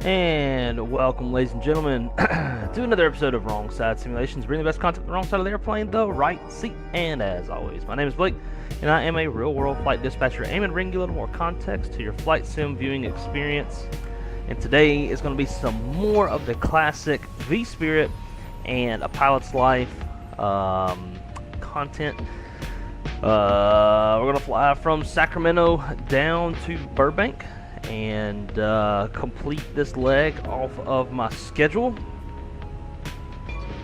And welcome, ladies and gentlemen, to another episode of Wrong Side Simulations, bringing the best content on the wrong side of the airplane, the right seat. And as always, my name is Blake, and I am a real-world flight dispatcher aiming to bring you a little more context to your flight sim viewing experience. And today is going to be some more of the classic Vspirit and A Pilot's Life content. We're going to fly from Sacramento down to Burbank and complete this leg off of my schedule.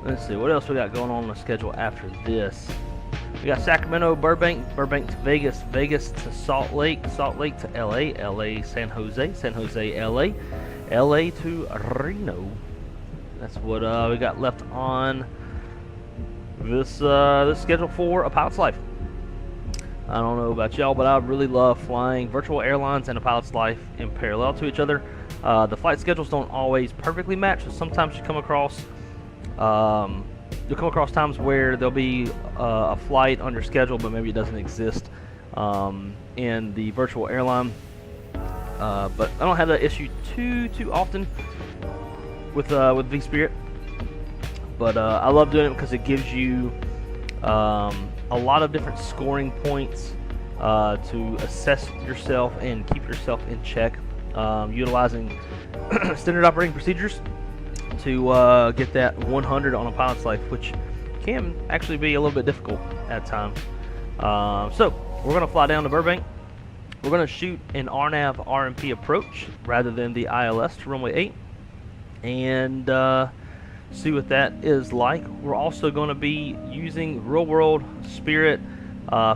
Let's see what else we got going on the schedule after this. We got Sacramento, Burbank, Burbank to Vegas, Vegas to Salt Lake, Salt Lake to LA, LA San Jose, San Jose LA, LA to Reno. That's what we got left on this this schedule for A Pilot's Life. I don't know about y'all, but I really love flying virtual airlines and A Pilot's Life in parallel to each other. The flight schedules don't always perfectly match, so sometimes you come across you'll come across times where there'll be a flight on your schedule, but maybe it doesn't exist in the virtual airline. But I don't have that issue too often with Vspirit. But I love doing it because it gives you a lot of different scoring points to assess yourself and keep yourself in check, utilizing standard operating procedures to get that 100 on A Pilot's Life, which can actually be a little bit difficult at times. So we're going to fly down to Burbank. We're going to shoot an RNAV RMP approach rather than the ILS to runway 8 and see what that is like. We're also going to be using real world Spirit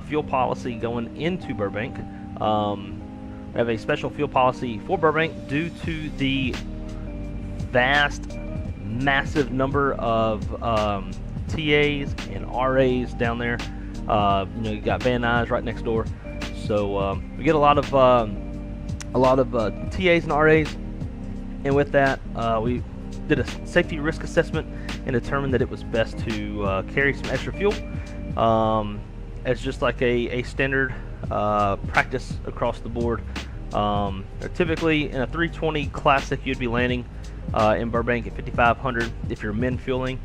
fuel policy going into Burbank. We have a special fuel policy for Burbank due to the massive number of TAs and RAs down there. You got Van Nuys right next door, so we get a lot of TAs and RAs, and with that we did a safety risk assessment and determined that it was best to carry some extra fuel as just like a standard practice across the board. Typically in a 320 Classic you'd be landing in Burbank at 5,500 if you're min fueling.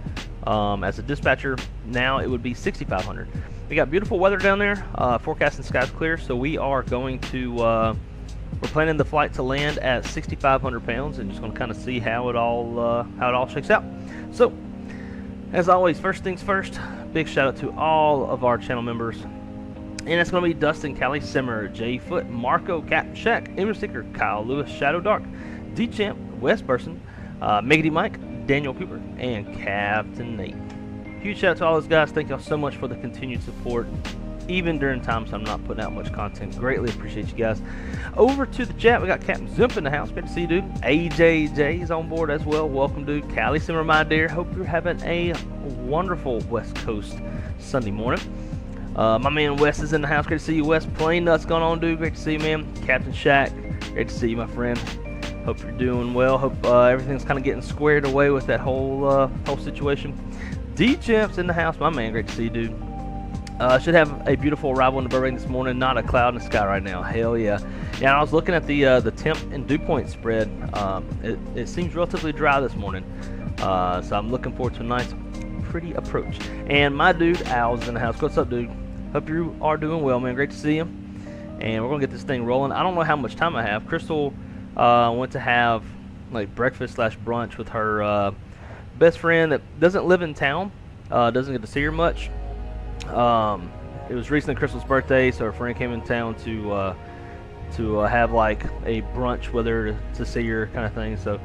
As a dispatcher now it would be 6,500. We got beautiful weather down there, forecasting skies clear, so we are going to we're planning the flight to land at 6,500 pounds and just going to kind of see how it all shakes out. So, as always, first things first, big shout out to all of our channel members. And it's going to be Dustin, Callie Simmer, Jay Foot, Marco, Captain Shack, Image Seeker, Kyle Lewis, Shadow Dark, D-Champ, Wes Burson, Megady Mike, Daniel Cooper, and Captain Nate. Huge shout out to all those guys. Thank y'all so much for the continued support, even during times I'm not putting out much content. Greatly appreciate you guys. Over to the chat, we got Captain Zimp in the house. Great to see you, dude. AJJ is on board as well. Welcome, dude. Callie Simmer, my dear. Hope you're having a wonderful West Coast Sunday morning. My man Wes is in the house. Great to see you, Wes. Plane nuts going on, dude. Great to see you, man. Captain Shack, great to see you, my friend. Hope you're doing well. Hope everything's kind of getting squared away with that whole situation. D-Champ's in the house, my man. Great to see you, dude. Should have a beautiful arrival in the Burbank this morning. Not a cloud in the sky right now. Hell yeah. Yeah, I was looking at the temp and dew point spread. It seems relatively dry this morning. So I'm looking forward to a nice, pretty approach. And my dude, Al's in the house. What's up, dude? Hope you are doing well, man. Great to see you. And we're going to get this thing rolling. I don't know how much time I have. Crystal went to have like breakfast / brunch with her best friend that doesn't live in town. Doesn't get to see her much. It was recently Crystal's birthday, so her friend came in town to have like a brunch with her to see her kind of thing. So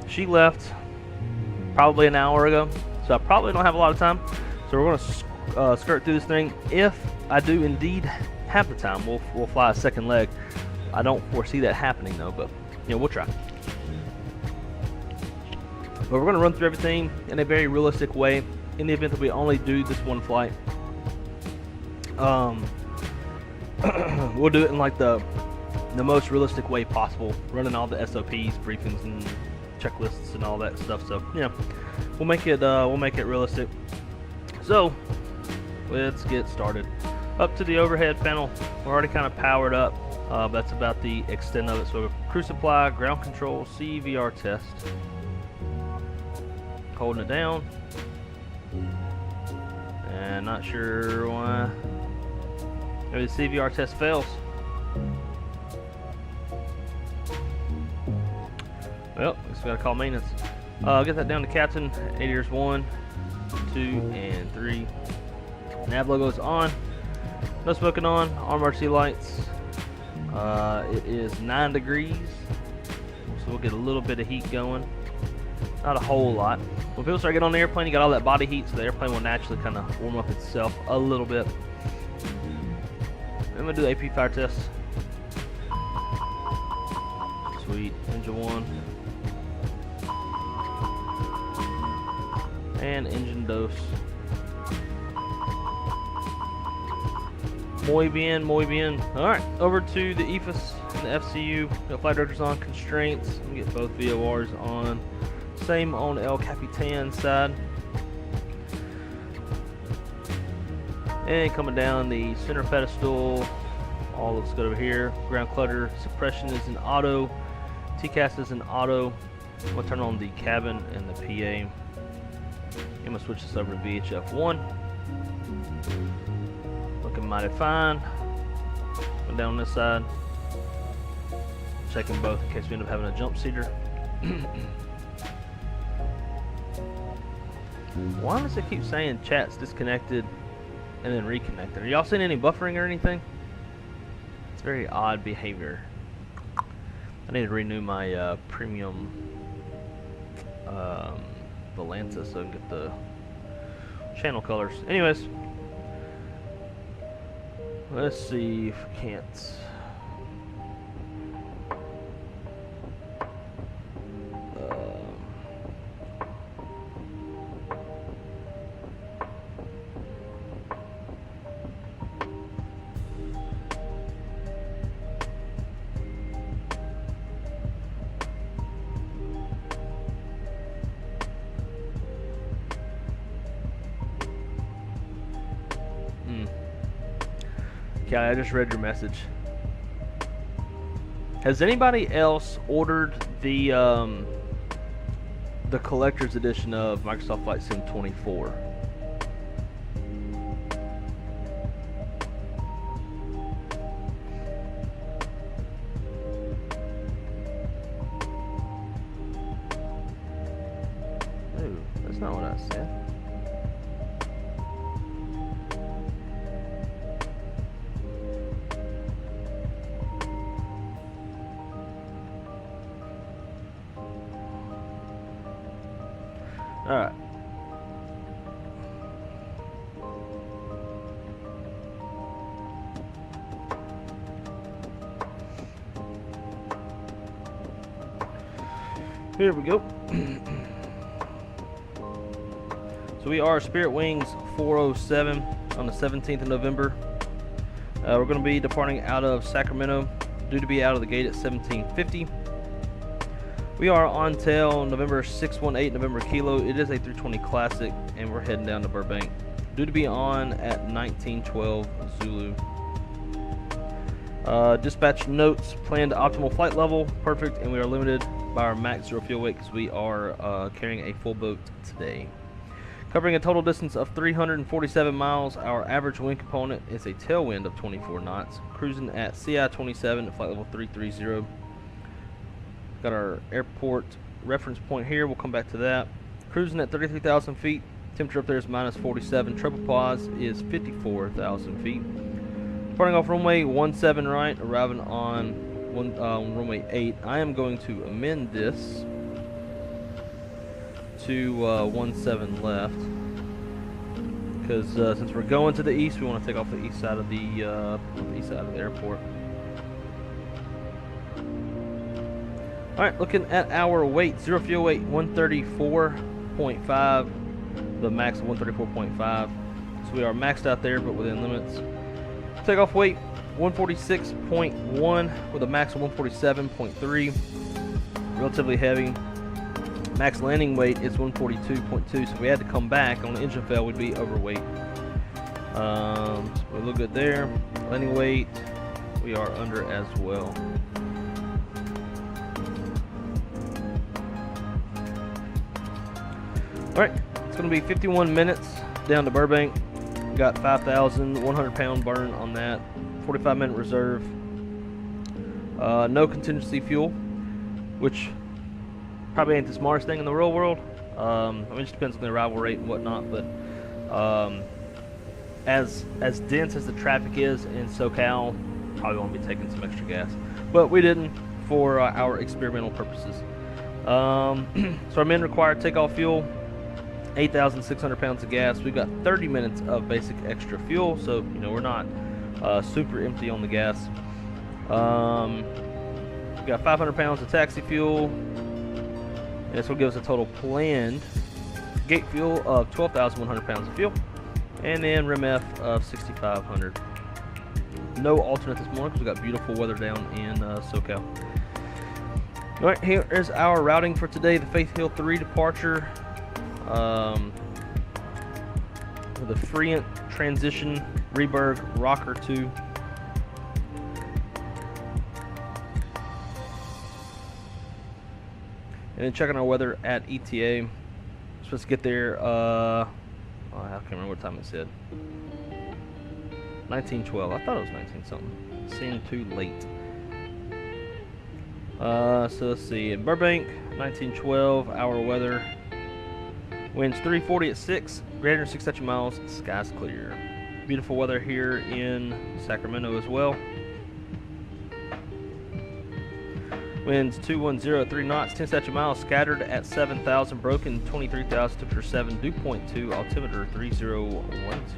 she left probably an hour ago, so I probably don't have a lot of time. So we're going to skirt through this thing. If I do indeed have the time, we'll fly a second leg. I don't foresee that happening though, but we'll try. But we're going to run through everything in a very realistic way in the event that we only do this one flight. We'll do it in like the most realistic way possible, running all the SOPs, briefings, and checklists and all that stuff. So we'll make it realistic. So let's get started. Up to the overhead panel, we're already kind of powered up. That's about the extent of it. So crew supply, ground control, CVR test. Holding it down. And not sure why. Maybe the CVR test fails. Well, I guess we gotta call maintenance. Get that down to captain. Aviators 1, 2, and 3. Nav logo is on. No smoking on. RC lights. It is 9 degrees, so we'll get a little bit of heat going. Not a whole lot. When people start getting on the airplane, you got all that body heat, so the airplane will naturally kind of warm up itself a little bit. I'm gonna do the AP fire test. Sweet. Engine 1. And engine dose. Muy bien, muy bien. Alright, over to the EFIS and the FCU. Got flight directors on, constraints. Let me get both VORs on. Same on El Capitan side. And coming down the center pedestal, all looks good over here. Ground clutter suppression is in auto. TCAS is in auto. I'm gonna turn on the cabin and the PA. I'm gonna switch this over to VHF1. Looking mighty fine. Going down this side. Checking both in case we end up having a jump seater. Why does it keep saying chat's disconnected and then reconnected? Are y'all seeing any buffering or anything? It's very odd behavior. I need to renew my premium Volanta so I can get the channel colors. Anyways, let's see if we can't. Okay, I just read your message. Has anybody else ordered the collector's edition of Microsoft Flight Sim 24? Ooh, that's not what I said. All right. Here we go. So we are Spirit Wings 407 on the 17th of November. We're going to be departing out of Sacramento, due to be out of the gate at 1750. We are on tail November 618 November Kilo. It is a 320 Classic, and we're heading down to Burbank. Due to be on at 1912 Zulu. Dispatch notes: planned optimal flight level, perfect, and we are limited by our max zero fuel weight because we are carrying a full boat today. Covering a total distance of 347 miles, our average wind component is a tailwind of 24 knots. Cruising at CI 27 at flight level 330. Got our airport reference point here. We'll come back to that. Cruising at 33,000 feet. Temperature up there is minus 47. Tropopause is 54,000 feet. Departing off runway 17 right, arriving on runway 8. I am going to amend this to 17 left because since we're going to the east, we want to take off the east side of the airport. Alright, looking at our weight, zero fuel weight 134.5, the max of 134.5. So we are maxed out there, but within limits. Takeoff weight 146.1 with a max of 147.3, relatively heavy. Max landing weight is 142.2, so if we had to come back on the engine fail, we'd be overweight. So we look good there. Landing weight, we are under as well. Alright, it's going to be 51 minutes down to Burbank. Got 5,100 pound burn on that. 45-minute reserve. No contingency fuel, which probably ain't the smartest thing in the real world. I mean, it just depends on the arrival rate and whatnot, but as dense as the traffic is in SoCal, probably won't be taking some extra gas. But we didn't for our experimental purposes. So our men required takeoff fuel, 8,600 pounds of gas. We've got 30 minutes of basic extra fuel, so you know we're not super empty on the gas. We got 500 pounds of taxi fuel, and this will give us a total planned gate fuel of 12,100 pounds of fuel, and then RMF of 6,500. No alternate this morning because we got beautiful weather down in SoCal. All right, here is our routing for today. The Faith Hill 3 departure. The Freant transition, Reberg Rocker 2. And then checking our weather at ETA. Supposed to get there, I can't remember what time it said. 1912. I thought it was 19 something. It seemed too late. So let's see. In Burbank, 1912, our weather. Winds 340 at 6, greater than 6 miles, skies clear. Beautiful weather here in Sacramento as well. Winds 210 at 3 knots, 10 miles, scattered at 7,000, broken 23,000, temperature 7, dew point 2, altimeter 3010.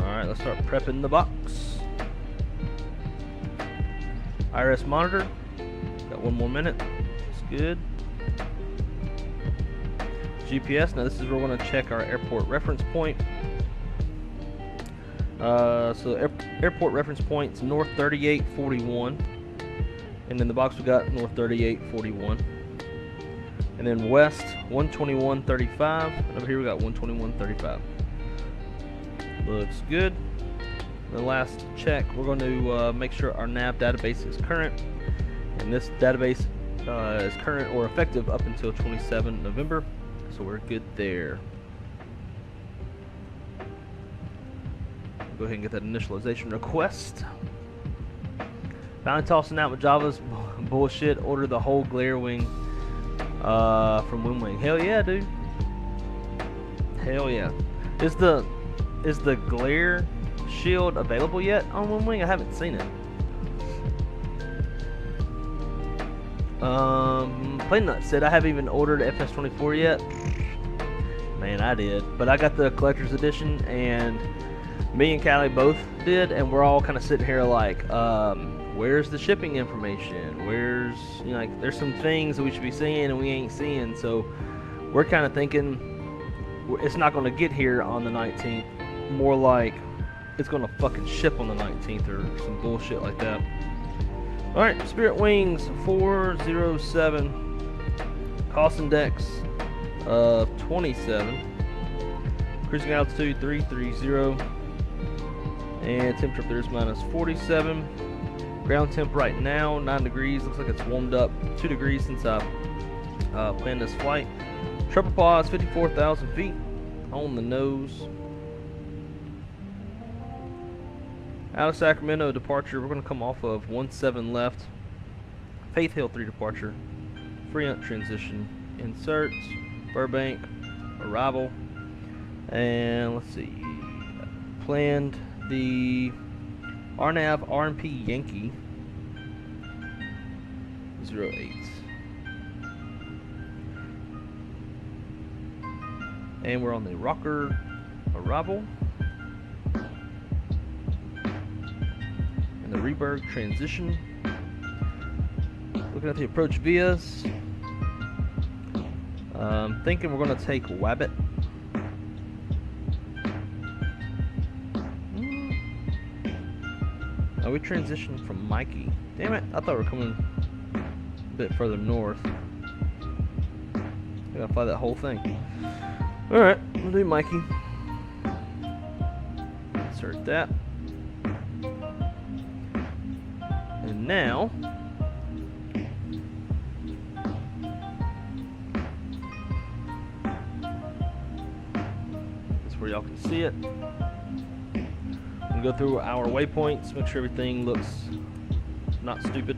Alright, let's start prepping the box. IRS monitor, got 1 more minute, it's good. GPS, now this is where we're going to check our airport reference point. So airport reference points north 3841, and in the box we got north 3841, and then west 12135, and over here we got 12135. Looks good. The last check, we're going to make sure our nav database is current, and this database is current or effective up until 27 November, so we're good there. Go ahead and get that initialization request. Finally tossing out with Java's bullshit. Order the whole glare wing from Wingwing. Hell yeah, dude. Hell yeah. Is the glare shield available yet on Wingwing? I haven't seen it. Playnut said I haven't even ordered FS24 yet. Man, I did, but I got the collector's edition, and me and Callie both did, and we're all kind of sitting here like, where's the shipping information? Where's, you know, like, there's some things that we should be seeing and we ain't seeing. So we're kind of thinking it's not going to get here on the 19th. More like it's going to fucking ship on the 19th or some bullshit like that. All right, Spirit Wings 407, cost index of 27, cruising altitude 330. And temperature up there is minus 47. Ground temp right now, 9 degrees. Looks like it's warmed up 2 degrees since I planned this flight. Triple pause, 54,000 feet on the nose. Out of Sacramento departure, we're going to come off of 17 left. Faith Hill 3 departure. Freant transition. Inserts. Burbank. Arrival. And let's see. Planned the RNAV RMP Yankee 08. And we're on the rocker arrival. And the Reberg transition. Looking at the approach vias. Thinking we're going to take Wabbit. Oh, we transitioned from Mikey. Damn it, I thought we were coming a bit further north. I gotta fly that whole thing. Alright, we'll do Mikey. Insert that. And now, that's where y'all can see it. We'll go through our waypoints, make sure everything looks not stupid.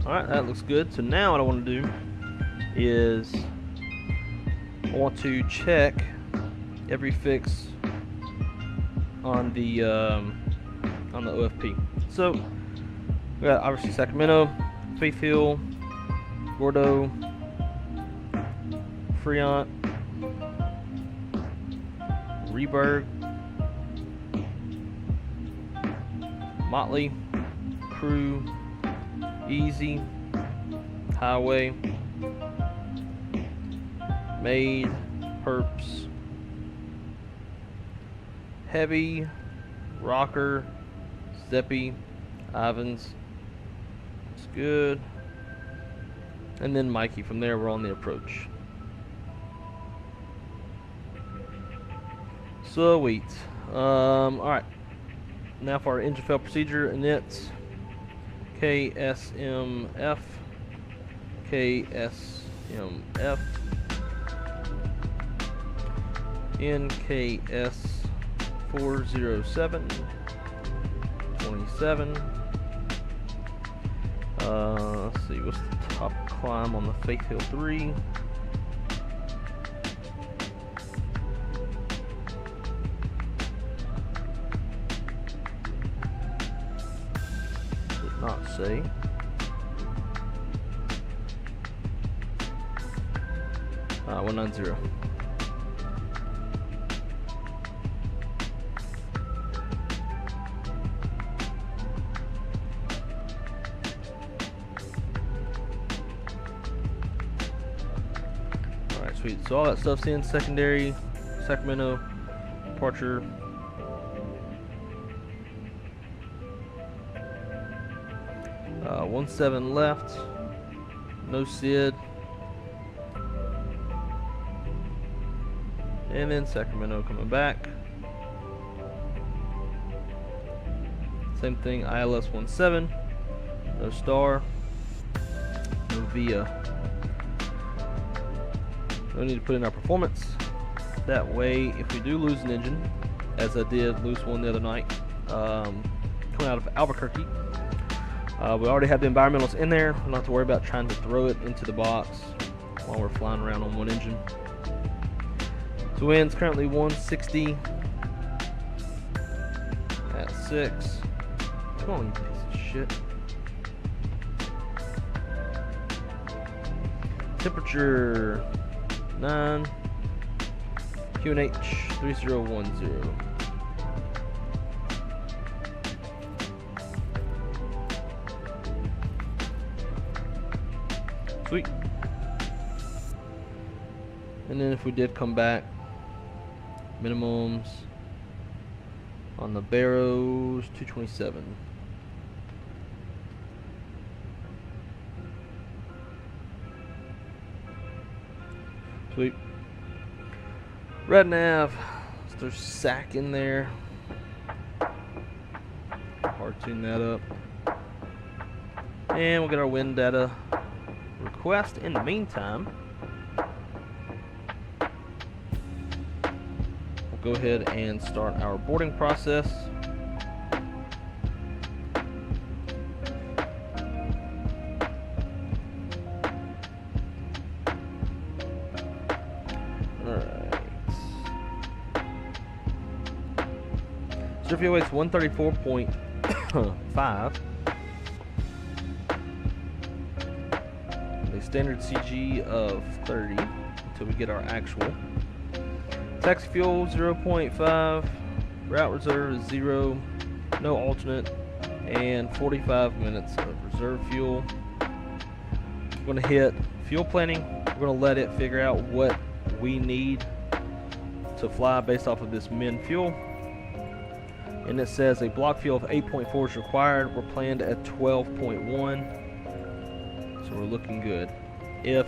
Alright, that looks good. So now what I want to do is I want to check every fix on the OFP. So we got obviously Sacramento, Fayetteville, Gordo, Fremont, Reberg, Motley, Crew, Easy, Highway, Made, Perps, Heavy, Rocker, Steppy, Ivans. That's good. And then Mikey. From there, we're on the approach. Sweet. Alright. Now for our engine fail procedure, and it's Ksmf, Ksmf, NKS 407 27. Let's see, what's the top climb on the Fayetteville 3? Did not say. Ah, 190. Sweet. So all that stuff's in secondary, Sacramento, departure. Uh, 17 left, no SID, and then Sacramento coming back. Same thing, ILS 17, no star, no VIA. No need to put in our performance. That way, if we do lose an engine, as I did lose one the other night, coming out of Albuquerque, we already have the environmentals in there. We don't have to worry about trying to throw it into the box while we're flying around on one engine. So wind's currently 160 at 6. Come on, you piece of shit. Temperature 9, QNH 3010. Sweet. And then if we did come back, minimums on the Barrows 227. Sweet. Red nav. There's SAC in there. Hard tune that up. And we'll get our wind data request. In the meantime, we'll go ahead and start our boarding process. Fuel weight's 134.5. A standard CG of 30 until we get our actual. Taxi fuel 0.5. Route reserve is 0. No alternate. And 45 minutes of reserve fuel. We're going to hit fuel planning. We're going to let it figure out what we need to fly based off of this min fuel. and it says a block fuel of 8.4 is required. We're planned at 12.1, so we're looking good. If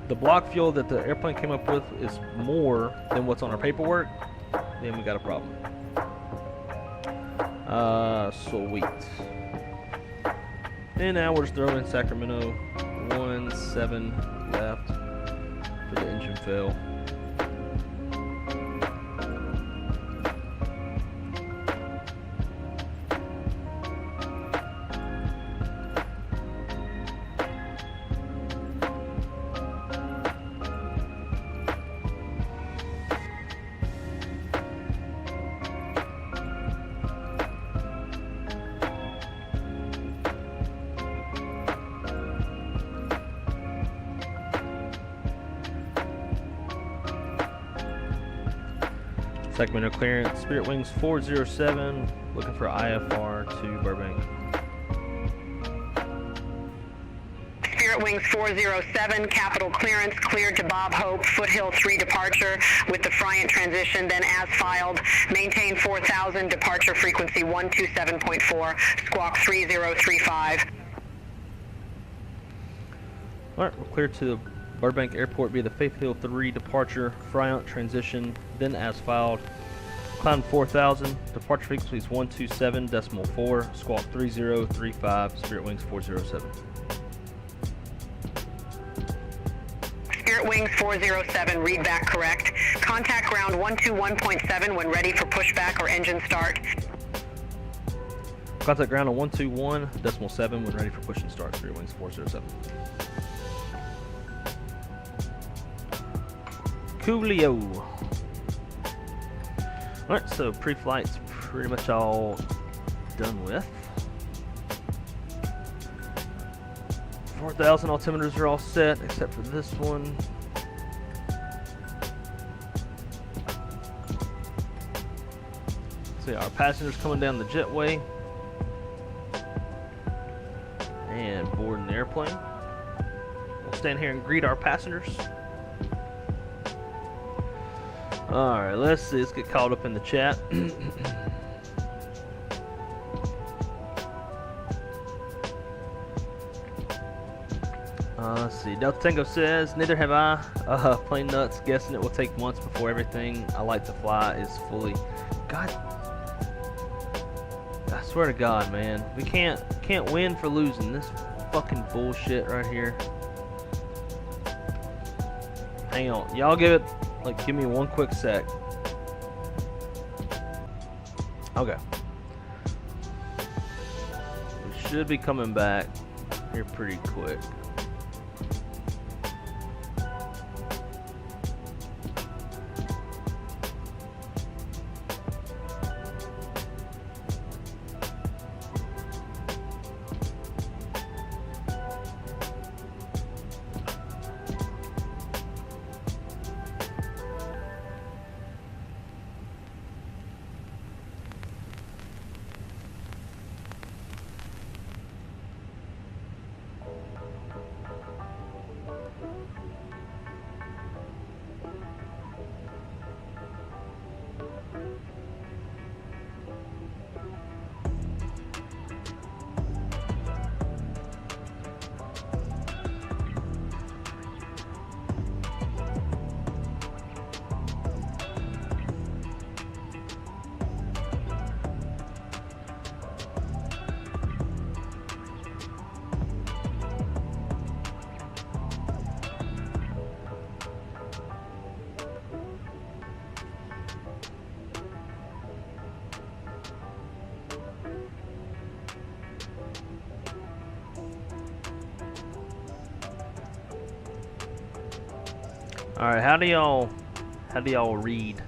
the block fuel that the airplane came up with is more than what's on our paperwork, then we got a problem. Sweet. And now we're just throwing in Sacramento 17 left for the engine fail. Sacramento clearance, Spirit Wings 407, looking for IFR to Burbank. Spirit Wings 407, capital clearance, cleared to Bob Hope, Foothill 3 departure with the Friant transition, then as filed, maintain 4000, departure frequency 127.4, squawk 3035. Alright, we're clear to Burbank Airport via the Faith Hill 3 departure, Friant transition, then as filed. Climb 4000, departure frequency is 127.4, squawk 3035, Spirit Wings 407. Spirit Wings 407, read back correct. Contact ground 121.7 when ready for pushback or engine start. Contact ground on 121.7 when ready for push and start, Spirit Wings 407. KUXIU. Alright, so pre-flight's pretty much all done with. 4,000 altimeters are all set, except for this one. See our passengers coming down the jetway and boarding the airplane. We'll stand here and greet our passengers. Alright, let's see. Let's get caught up in the chat. Let's see. Delta Tango says, neither have I. Plain nuts, guessing it will take months before everything I like to fly is fully. God. I swear to God, man. We can't win for losing. This fucking bullshit right here. Hang on. Y'all give me one quick sec. Okay. We should be coming back here pretty quick. All right, how do y'all read?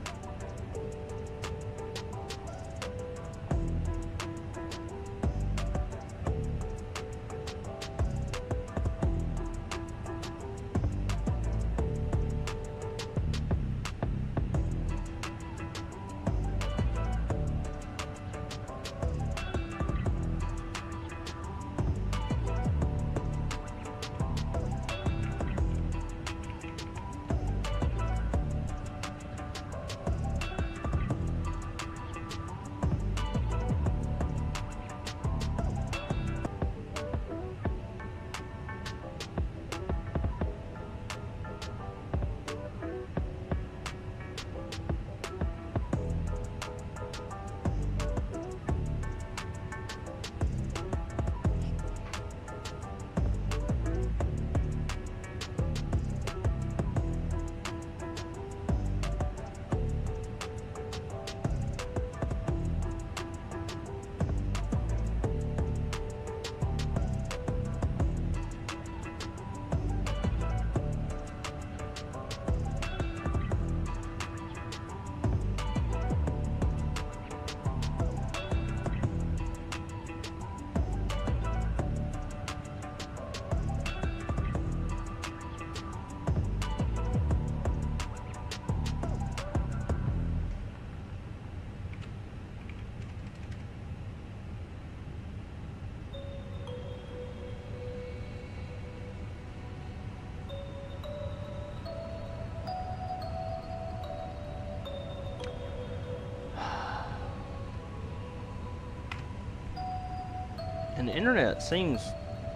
And the internet seems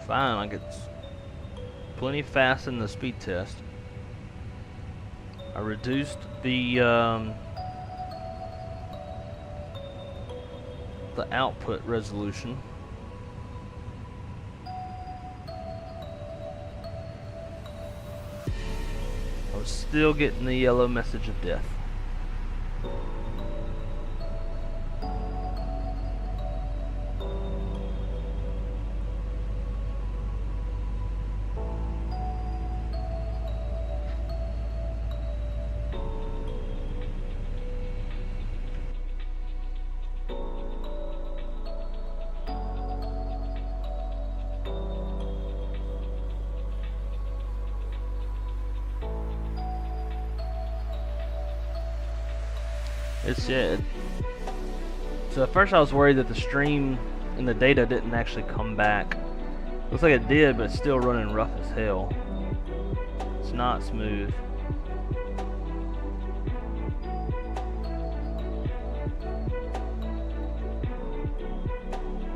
fine, like it's plenty fast in the speed test. I reduced the output resolution. I was still getting the yellow message of death. It's it. So at first I was worried that the stream and the data didn't actually come back. Looks like it did, but it's still running rough as hell. It's not smooth.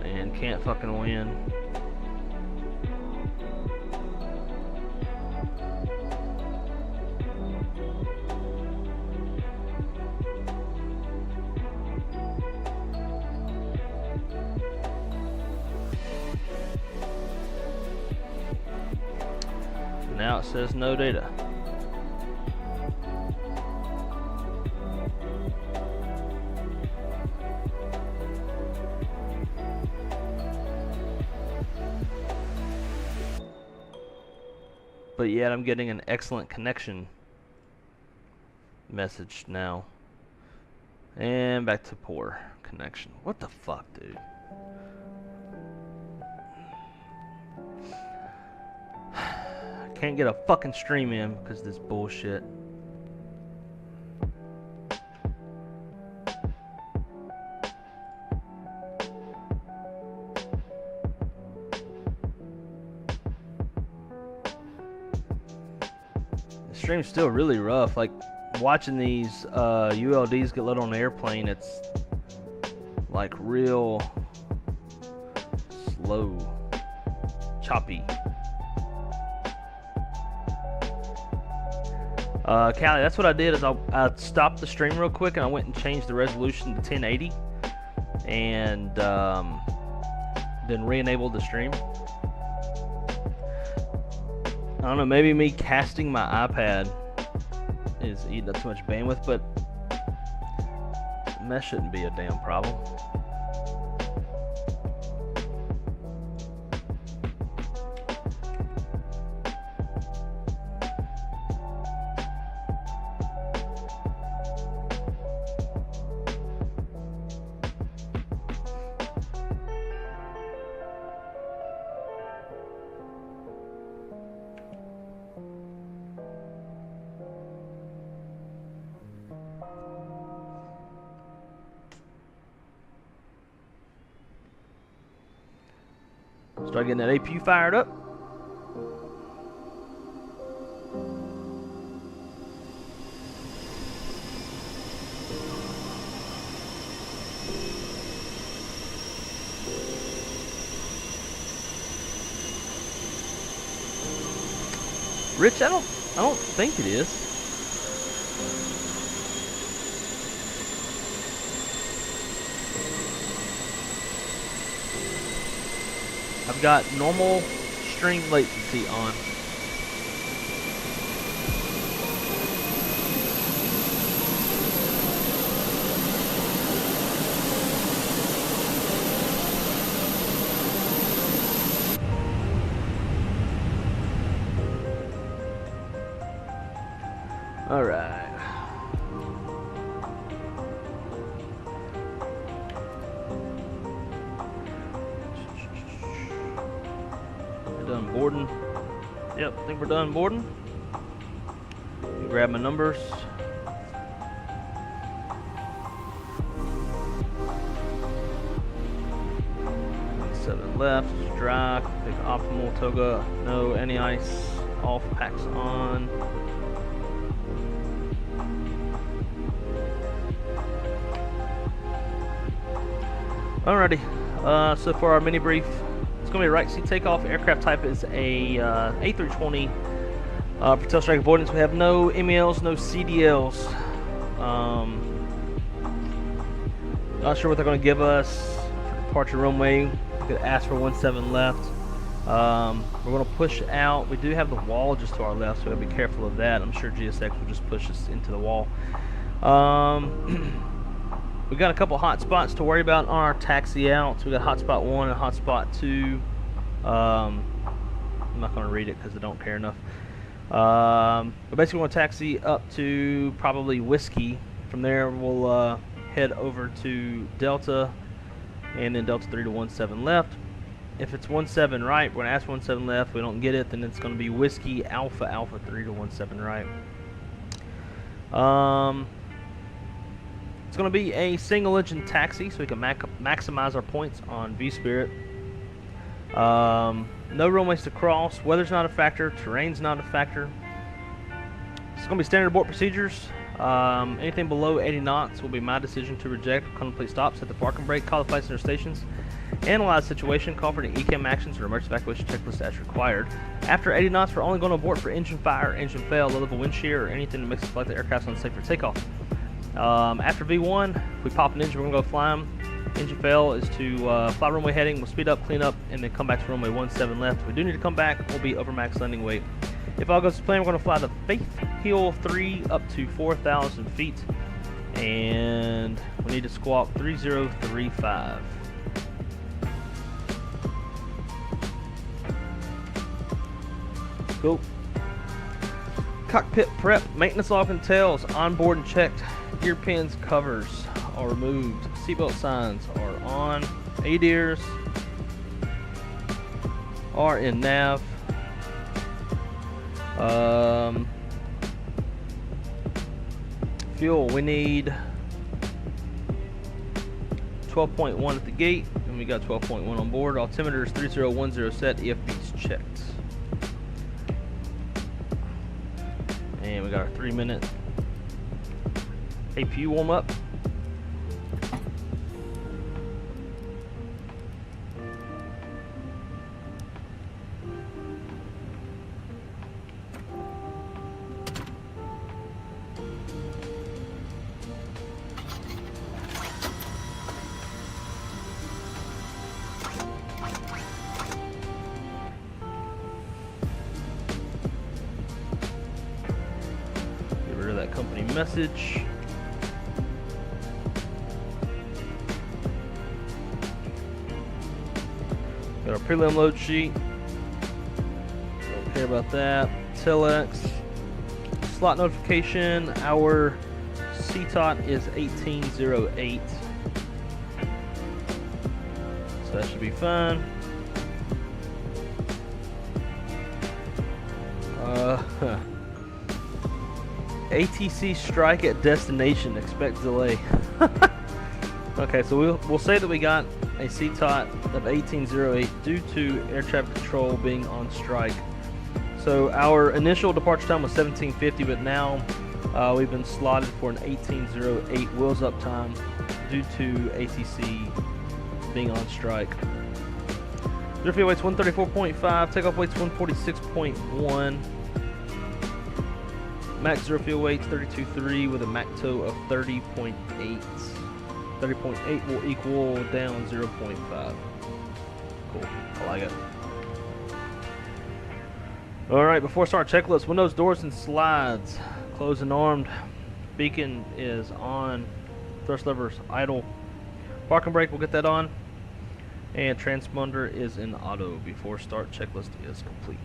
And can't fucking win. Now it says no data. But yet I'm getting an excellent connection message now. And back to poor connection. What the fuck, dude? Can't get a fucking stream in because of this bullshit. The stream's still really rough. Like watching these ULDs get loaded on the airplane, it's like real slow, choppy. Callie, that's what I did is I stopped the stream real quick and I went and changed the resolution to 1080 and then re-enabled the stream. I don't know, maybe me casting my iPad is eating up too much bandwidth, but that shouldn't be a damn problem. Start getting that APU fired up. Rich, I don't think it is. I've got normal stream latency on. All right. Done boarding. Yep, I think we're done boarding. Grab my numbers. Seven left, dry, pick optimal, toga, no anti-ice, off, packs on. Alrighty, so for our mini brief, It's going to be a right seat takeoff. Aircraft type is a A3220 for tail strike avoidance. We have no MELs, no CDLs. Not sure what they're going to give us for departure runway. We could ask for 17 left. We're going to push out. We do have the wall just to our left, so we got to be careful of that. I'm sure GSX will just push us into the wall. We got a couple hot spots to worry about on our taxi out. So we got hotspot 1 and hotspot 2. I'm not going to read it because I don't care enough. But basically, we're going to taxi up to probably Whiskey. From there, we'll head over to Delta, and then Delta 3 to 17 left. If it's 17 right, we're going to ask 17 left. If we don't get it, then it's going to be Whiskey Alpha Alpha 3 to 17 right. It's going to be a single engine taxi, so we can maximize our points on Vspirit. No runways to cross. Weather's not a factor. Terrain's not a factor. It's going to be standard abort procedures. Anything below 80 knots will be my decision to reject. Complete stops at the parking brake. Call the flight center stations. Analyze situation. Call for any ECAM actions or emergency evacuation checklist as required. After 80 knots, we're only going to abort for engine fire, engine fail, low level wind shear, or anything that makes us feel like the aircraft's unsafe for takeoff. After V1, if we pop an engine, we're going to go fly them. Engine fail is to fly runway heading. We'll speed up, clean up, and then come back to runway 17 left. If we do need to come back, we'll be over max landing weight. If all goes to plan, we're going to fly the Faith Hill 3 up to 4,000 feet. And we need to squawk 3035. Go. Cockpit prep, maintenance log and tails, onboard and checked. Gear pins, covers are removed. Seatbelt signs are on. ADIRs are in nav. Fuel, we need 12.1 at the gate, and we got 12.1 on board. Altimeter is 3010 set. EFB's checked. And we got our 3-minute APU warm up. That company message. Got our prelim load sheet. Don't care about that. Telex. Slot notification. Our CTOT is 1808. So that should be fine. ATC strike at destination. Expect delay. Okay, so we'll say that we got a CTOT of 1808 due to air traffic control being on strike. So our initial departure time was 1750, but now we've been slotted for an 1808 wheels up time due to ATC being on strike. Zero fuel weight's 134.5. Takeoff weight's 146.1. Max zero fuel weight's 32.3 with a Mach tow of 30.8. 30.8 will equal down 0.5. Cool. I like it. Alright, before start checklist, windows, doors, and slides. Closed and armed. Beacon is on. Thrust levers idle. Parking brake, we'll get that on. And transponder is in auto. Before start checklist is complete.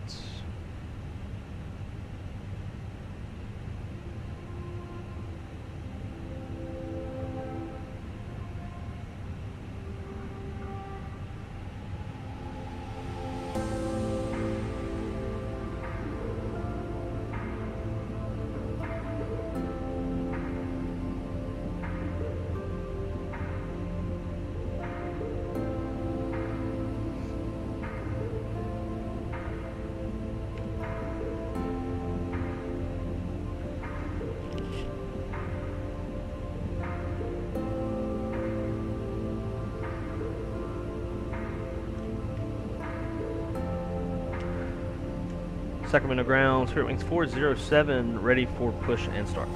Sacramento ground, Spirit Wings 407, ready for push and start.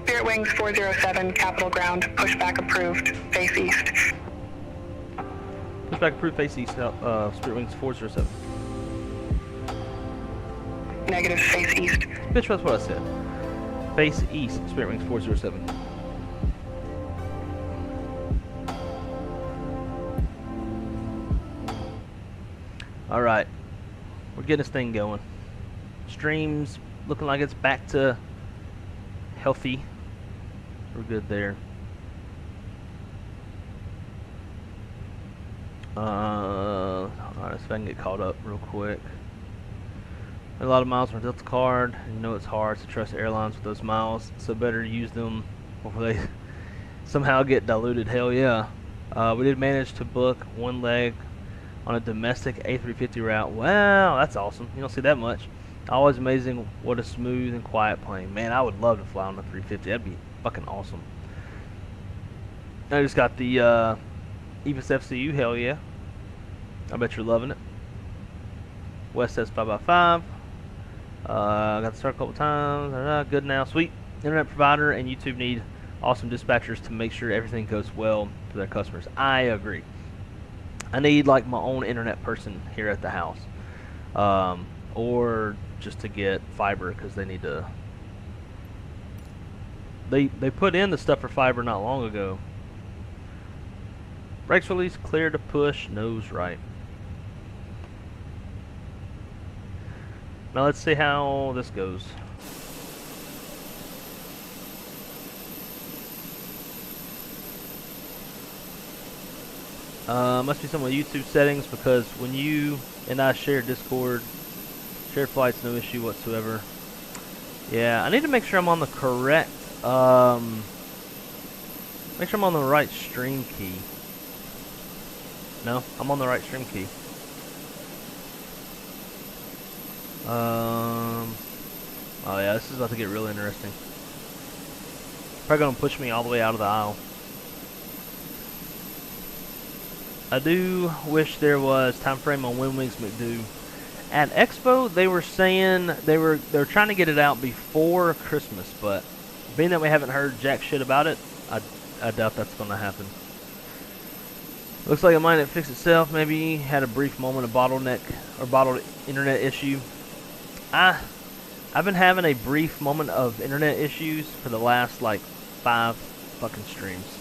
Spirit Wings 407, Capital ground, pushback approved, face east. Pushback approved, face east, Spirit Wings 407. Negative, face east. Bitch, that's what I said. Face east, Spirit Wings 407. Alright, we're getting this thing going. Stream's looking like it's back to healthy. We're good there. Alright, so if I can get caught up real quick. A lot of miles on a Delta card. You know it's hard to trust airlines with those miles, so better use them before they somehow get diluted. Hell yeah. We did manage to book one leg on a domestic A350 route. Wow, that's awesome. You don't see that much. Always amazing what a smooth and quiet plane. Man, I would love to fly on a 350. That'd be fucking awesome. I just got the MSFS2020. Hell yeah. I bet you're loving it. West says 5x5. Got to start a couple times. Good now. Sweet. Internet provider and YouTube need awesome dispatchers to make sure everything goes well for their customers. I agree. I need like my own internet person here at the house, or just to get fiber because they need to. They put in the stuff for fiber not long ago. Brakes release clear to push, nose right. Now let's see how this goes. Must be some of the YouTube settings because when you and I share Discord, share flights, no issue whatsoever. Yeah, I need to make sure I'm on the correct, make sure I'm on the right stream key. No, I'm on the right stream key. Oh yeah, this is about to get really interesting. Probably gonna push me all the way out of the aisle. I do wish there was time frame on when wings McDo. At Expo, they were saying they were trying to get it out before Christmas, but being that we haven't heard jack shit about it, I doubt that's gonna happen. Looks like it might have fixed itself. Maybe had a brief moment of bottleneck or bottled internet issue. I've been having a brief moment of internet issues for the last like 5 fucking streams.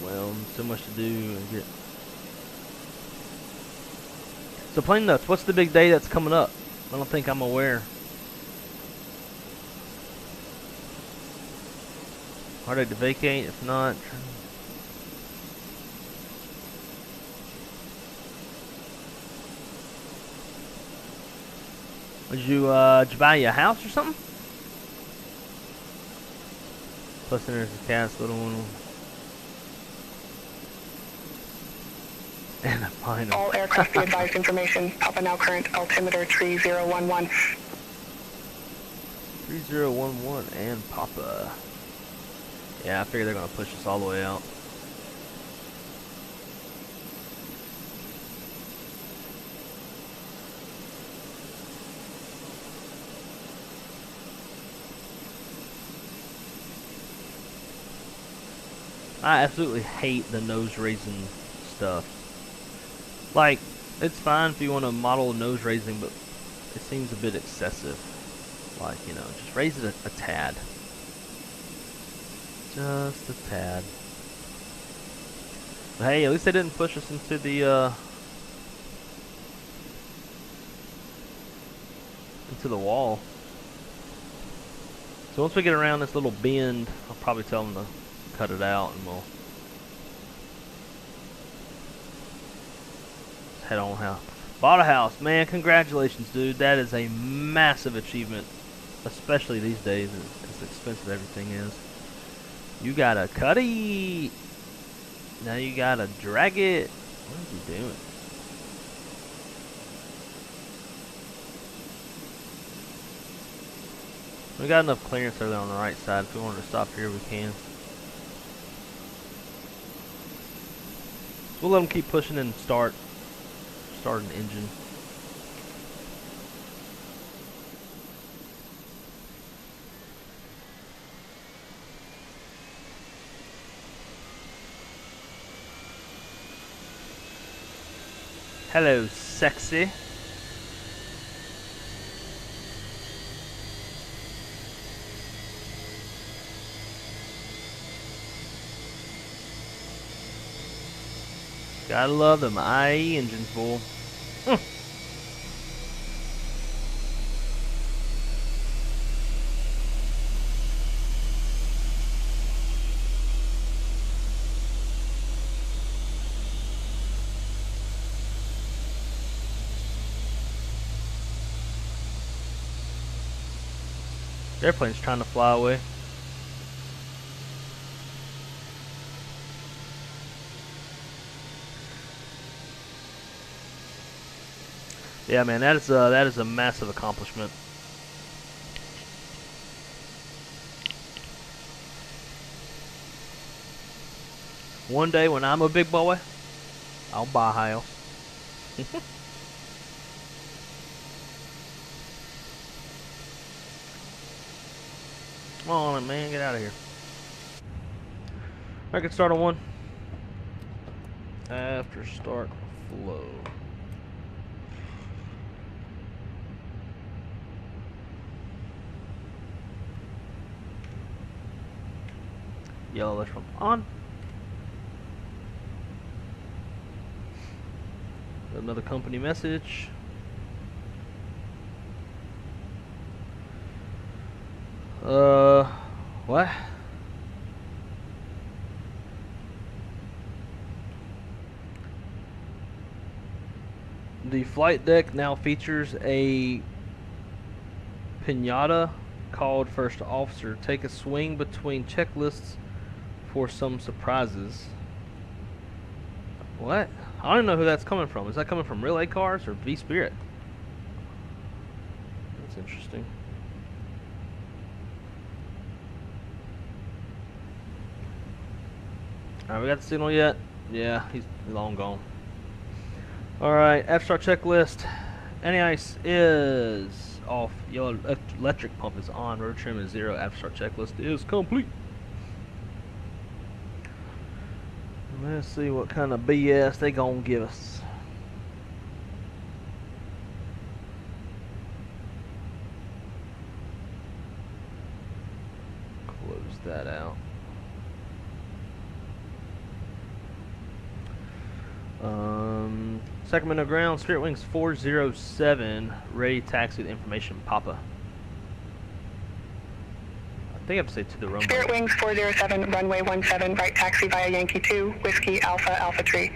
Well, so much to do. So plane nuts, what's the big day that's coming up? I don't think I'm aware. Hard to vacate, if not. Did you buy you a house or something? Plus there's a cat's little one. And a final. All aircraft be advised information. Papa now current altimeter 3011. 3011 and Papa. Yeah, I figure they're gonna push us all the way out. I absolutely hate the nose raising stuff. Like, it's fine if you want to model nose raising, but it seems a bit excessive. Like, you know, just raise it a tad. Just a tad. But hey, at least they didn't push us into the wall. So once we get around this little bend, I'll probably tell them to cut it out and we'll head on out. Bought a house, man, congratulations, dude. That is a massive achievement, especially these days as expensive everything is. You gotta cut it. Now you gotta drag it. What is he doing? We got enough clearance over there on the right side. If we wanted to stop here, we can. We'll let them keep pushing and start an engine. Hello, sexy. Gotta love them IE engines, boy. The airplane's trying to fly away. Yeah, man, that is a massive accomplishment. One day when I'm a big boy, I'll buy a house. Come on, man, get out of here. I can start on one. After start flow. Yellow let's from on. Another company message. What? The flight deck now features a pinata called First Officer. Take a swing between checklists for some surprises. What? I don't even know who that's coming from. Is that coming from Relay Cars or Vspirit? That's interesting. Alright, we got the signal yet? Yeah, he's long gone. Alright, after start checklist. Anti-ice is off. Yellow electric pump is on. Rotor trim is 0. After start checklist is complete. Let's see what kind of BS they gonna give us. Close that out. Sacramento ground, Spirit Wings 407, ready taxi with information, Papa. I think I have to say to the runway. Spirit Wings 407, runway 17, right taxi via Yankee 2, Whiskey Alpha Alpha 3.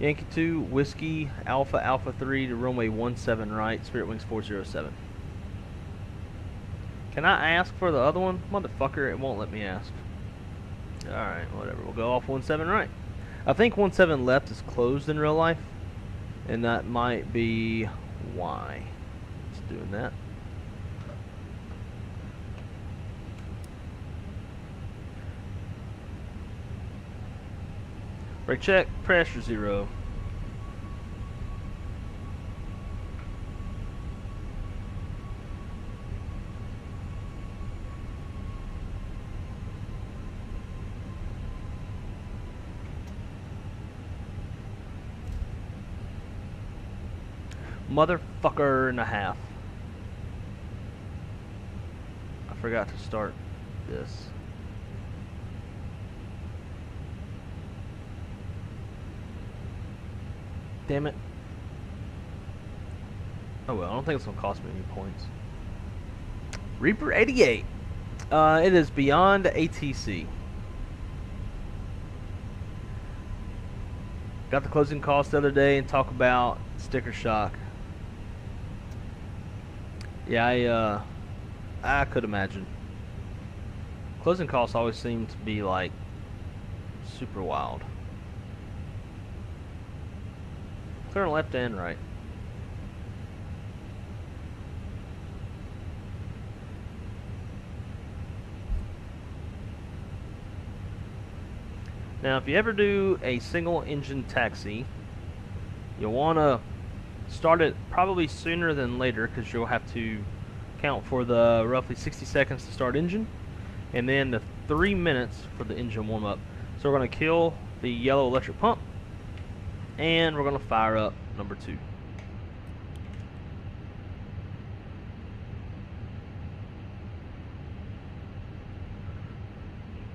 Yankee 2, Whiskey Alpha Alpha 3 to runway 17 right, Spirit Wings 407. Can I ask for the other one? Motherfucker, it won't let me ask. Alright, whatever. We'll go off 17 right. I think 17 left is closed in real life, and that might be why it's doing that. Brake check, pressure 0. Motherfucker and a half. I forgot to start this. Damn it. Oh well, I don't think it's gonna cost me any points. Reaper 88. It is beyond ATC. Got the closing cost the other day and talk about sticker shock. Yeah, I could imagine. Closing costs always seem to be like super wild. Clear on left and right. Now, if you ever do a single engine taxi, you'll want to start it probably sooner than later, because you'll have to count for the roughly 60 seconds to start engine, and then the 3 minutes for the engine warm up. So we're going to kill the yellow electric pump, and we're going to fire up number 2.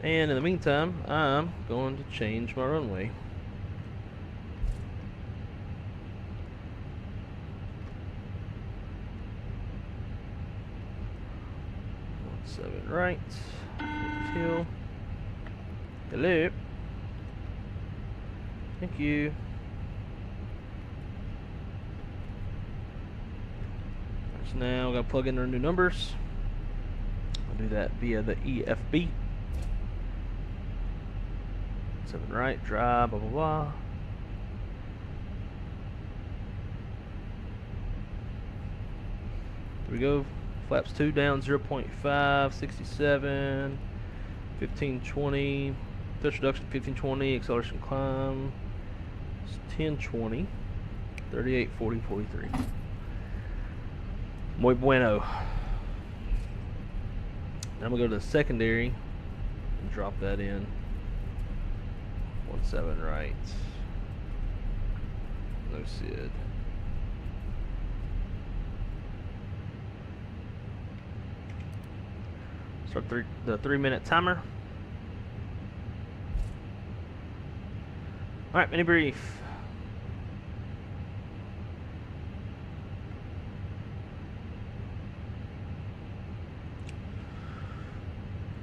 And in the meantime, I'm going to change my runway. Seven right. Hill. Hello. Thank you. So now we're gonna plug in our new numbers. I'll do that via the EFB. 7 right, dry, blah blah blah. There we go. Flaps 2 down 0.5, 67, 1520, thrust reduction 1520, acceleration climb 1020, 38, 40, 43. Muy bueno. Now I'm going to go to the secondary and drop that in. 17 right. No SID. Start the 3-minute timer. Alright, mini brief.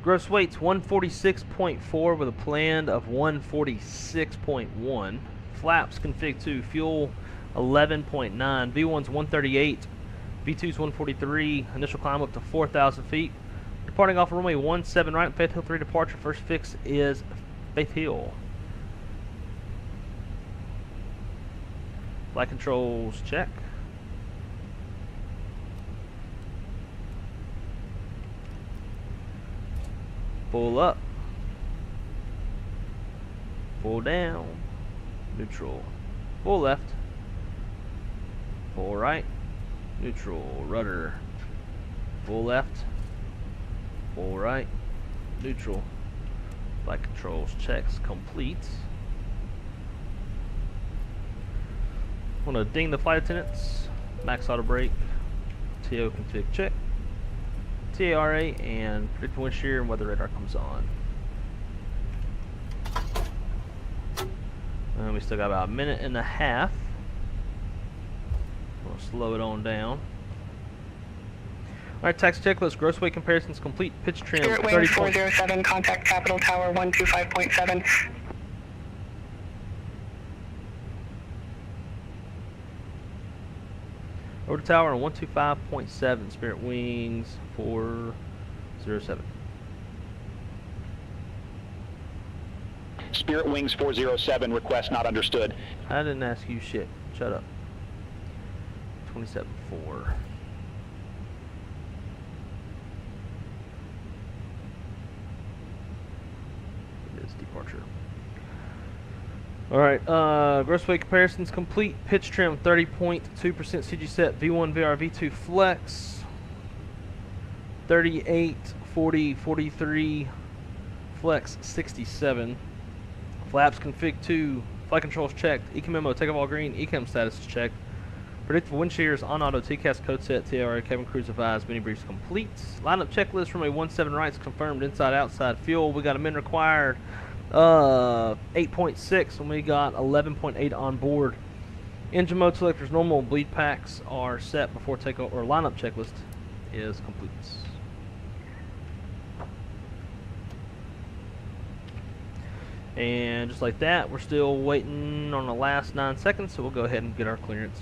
Gross weight's 146.4 with a planned of 146.1. Flaps config 2, fuel 11.9, V1's 138, V2's 143, initial climb up to 4,000 feet. Departing off of runway 17 right, Faith Hill 3 departure. First fix is Faith Hill. Flight controls check. Full up. Full down. Neutral. Full left. Full right. Neutral. Rudder. Full left. Full right, neutral. Flight controls checks complete. I'm going to ding the flight attendants. Max auto brake. TO config check. TARA and predicted wind shear and weather radar comes on. And we still got about 1.5 minutes. We'll slow it on down. Alright, taxi checklist, gross weight comparisons complete, pitch trim, Spirit Wings 407, contact Capital Tower 125.7. Over to tower on 125.7, Spirit Wings 407. Spirit Wings 407, request not understood. I didn't ask you shit, shut up. 27.4. Departure. Alright, gross weight comparisons complete. Pitch trim 30.2% CG set, V1 VR V2 flex 38, 40, 43 flex 67. Flaps config 2, flight controls checked, ECAM memo takeoff all green, ECAM status is checked. Predictable wind shears on auto, TCAS code set, TRA, cabin crews advised, mini briefs complete. Lineup checklist from a 17 rights confirmed inside outside fuel. We got a min required 8.6 and we got 11.8 on board. Engine mode selectors normal, bleed packs are set before takeoff, or lineup checklist is complete. And just like that, we're still waiting on the last 9 seconds, so we'll go ahead and get our clearance.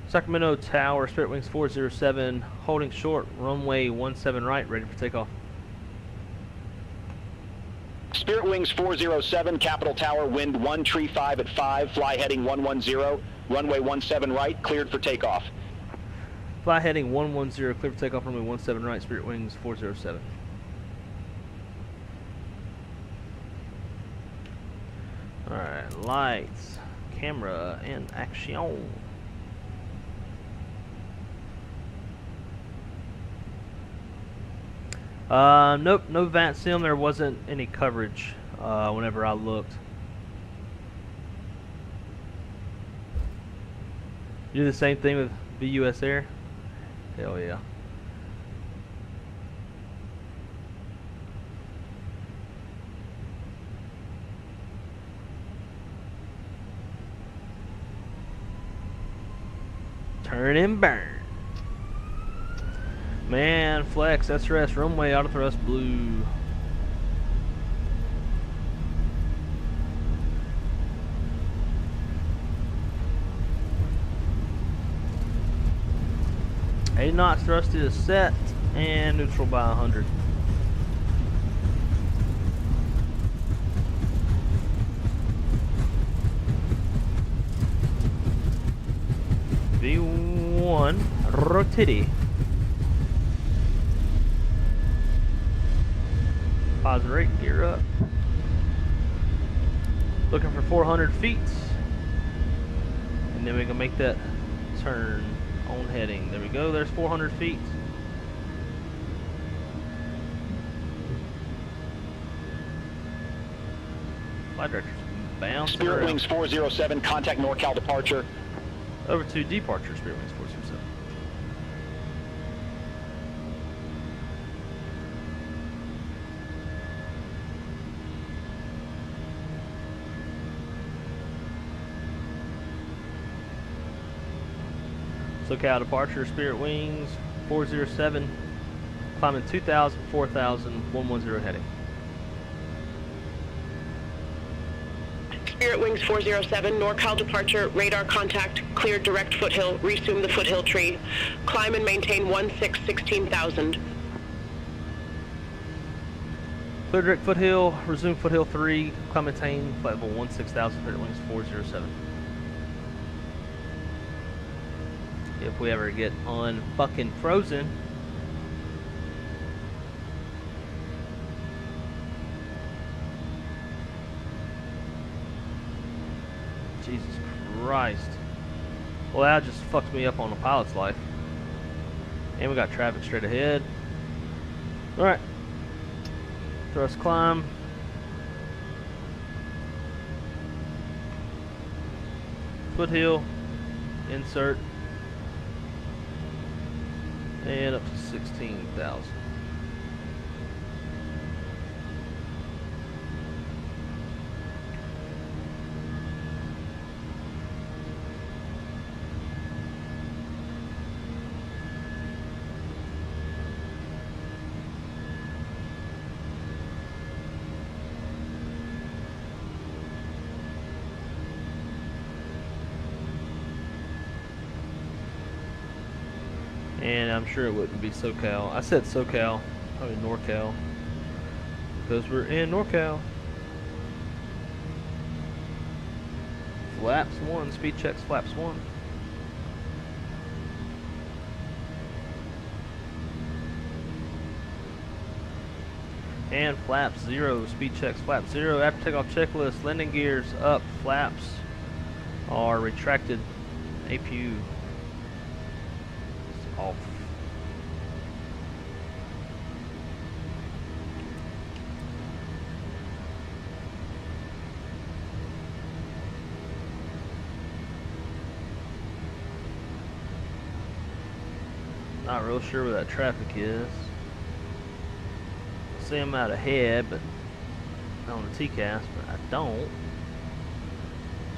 Sacramento Tower, Spirit Wings 407, holding short, runway 17 right, ready for takeoff. Spirit Wings 407, Capital Tower, wind 135 at 5, fly heading 110, runway 17 right, cleared for takeoff. Fly heading 110, clear for takeoff, runway 17 right, Spirit Wings 407. lights, camera, and action. Nope, no VAT sim. There wasn't any coverage whenever I looked. You do the same thing with VUS Air? Hell yeah. Turn and burn. Man, flex, SRS, runway, auto thrust, blue. Eight knots thrust is set and neutral by 100. V1 Rotiti. Positive rate, gear up. Looking for 400 feet. And then we can make that turn on heading. There we go, there's 400 feet. Flight director's bouncing Spirit around. Wings 407, contact NorCal departure. Over to departure, Spirit Wings 407. SoCal departure, Spirit Wings 407, climbing 2,000, 4,000, 110 heading. Spirit Wings 407, NorCal departure, radar contact, clear direct foothill, resume the foothill tree. Climb and maintain 16,000. Clear direct foothill, resume foothill 3, climb and maintain flight level 16,000, Spirit Wings 407. If we ever get unfucking frozen. Jesus Christ. Well, that just fucks me up on the pilot's life. And we got traffic straight ahead. Alright. Thrust climb. Foothill. Insert. And up to 16,000. And I'm sure it wouldn't be SoCal. I said SoCal, probably NorCal, because we're in NorCal. Flaps 1, speed checks flaps 1. And flaps 0, speed checks flaps 0. After takeoff checklist, landing gears up, flaps are retracted, APU off. Not real sure where that traffic is. I see them out ahead, but on the TCAS, but I don't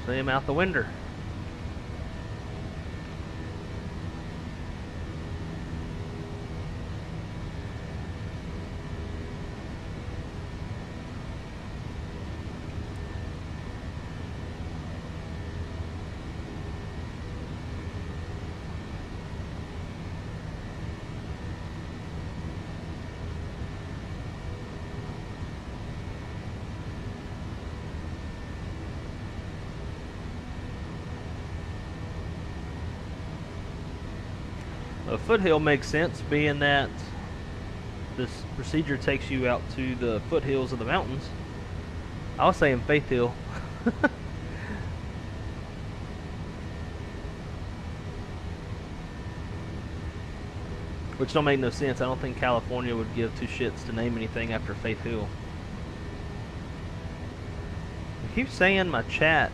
see them out the window. A foothill makes sense, being that this procedure takes you out to the foothills of the mountains. I was saying Faith Hill. Which don't make no sense. I don't think California would give two shits to name anything after Faith Hill. I keep saying my chat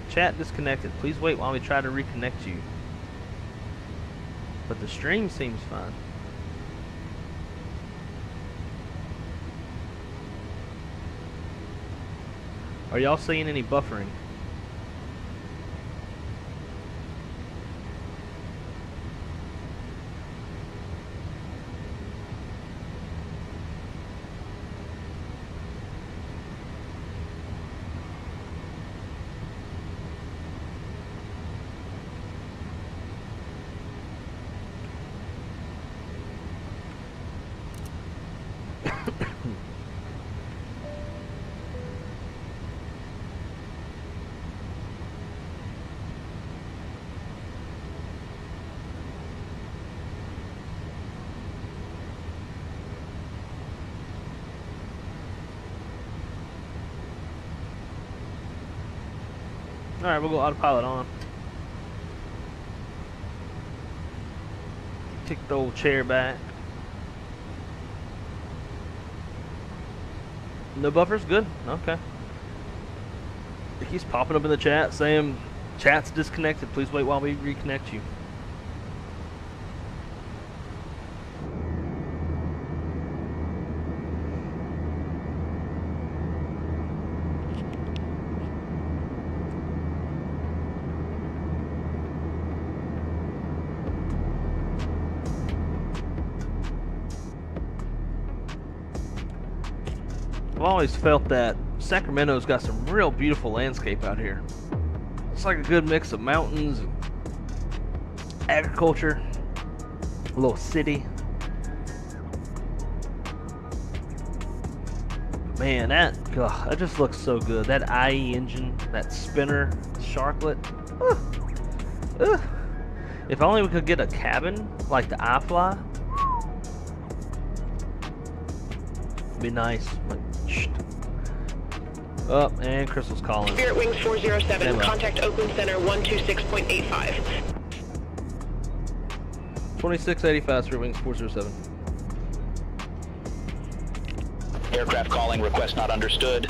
disconnected. Please wait while we try to reconnect you. But the stream seems fine. Are y'all seeing any buffering? Alright, we'll go autopilot on. Kick the old chair back. No buffers? Good. Okay. He's popping up in the chat saying chat's disconnected. Please wait while we reconnect you. I've always felt that Sacramento's got some real beautiful landscape out here. It's like a good mix of mountains and agriculture, a little city. Man, that just looks so good. That IE engine, that spinner, sharklet. If only we could get a cabin like the iFly. Be nice. Like, oh, and Crystal's calling. Spirit Wings 407, contact Oakland Center 126.85. 2685, Spirit Wings 407. Aircraft calling, request not understood.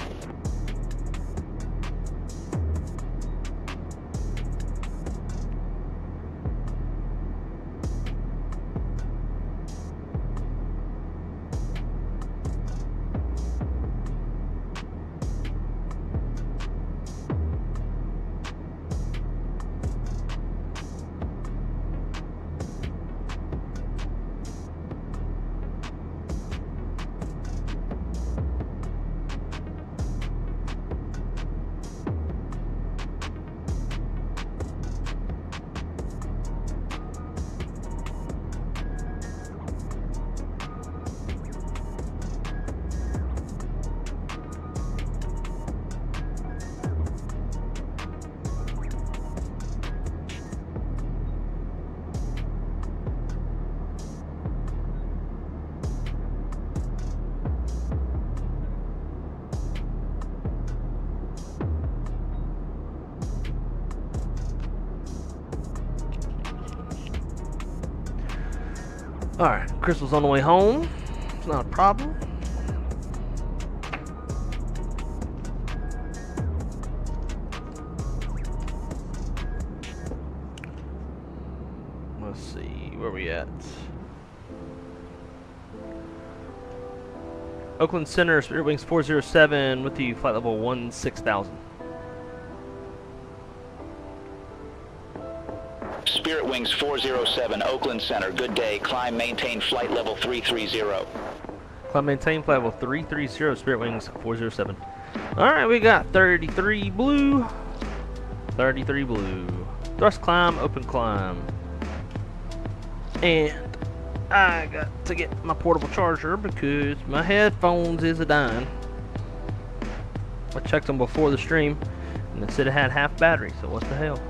Alright, Crystal's on the way home. It's not a problem. Let's see, where are we at? Oakland Center, Spirit Wings 407 with the flight level 16,000. Spirit Wings 407, Oakland Center, good day. Climb, maintain flight level 330. Climb, maintain flight level 330, Spirit Wings 407. Alright, we got 33 blue. 33 blue. Thrust climb, open climb. And I got to get my portable charger because my headphones is a dying. I checked them before the stream and it said it had half battery, so what the hell?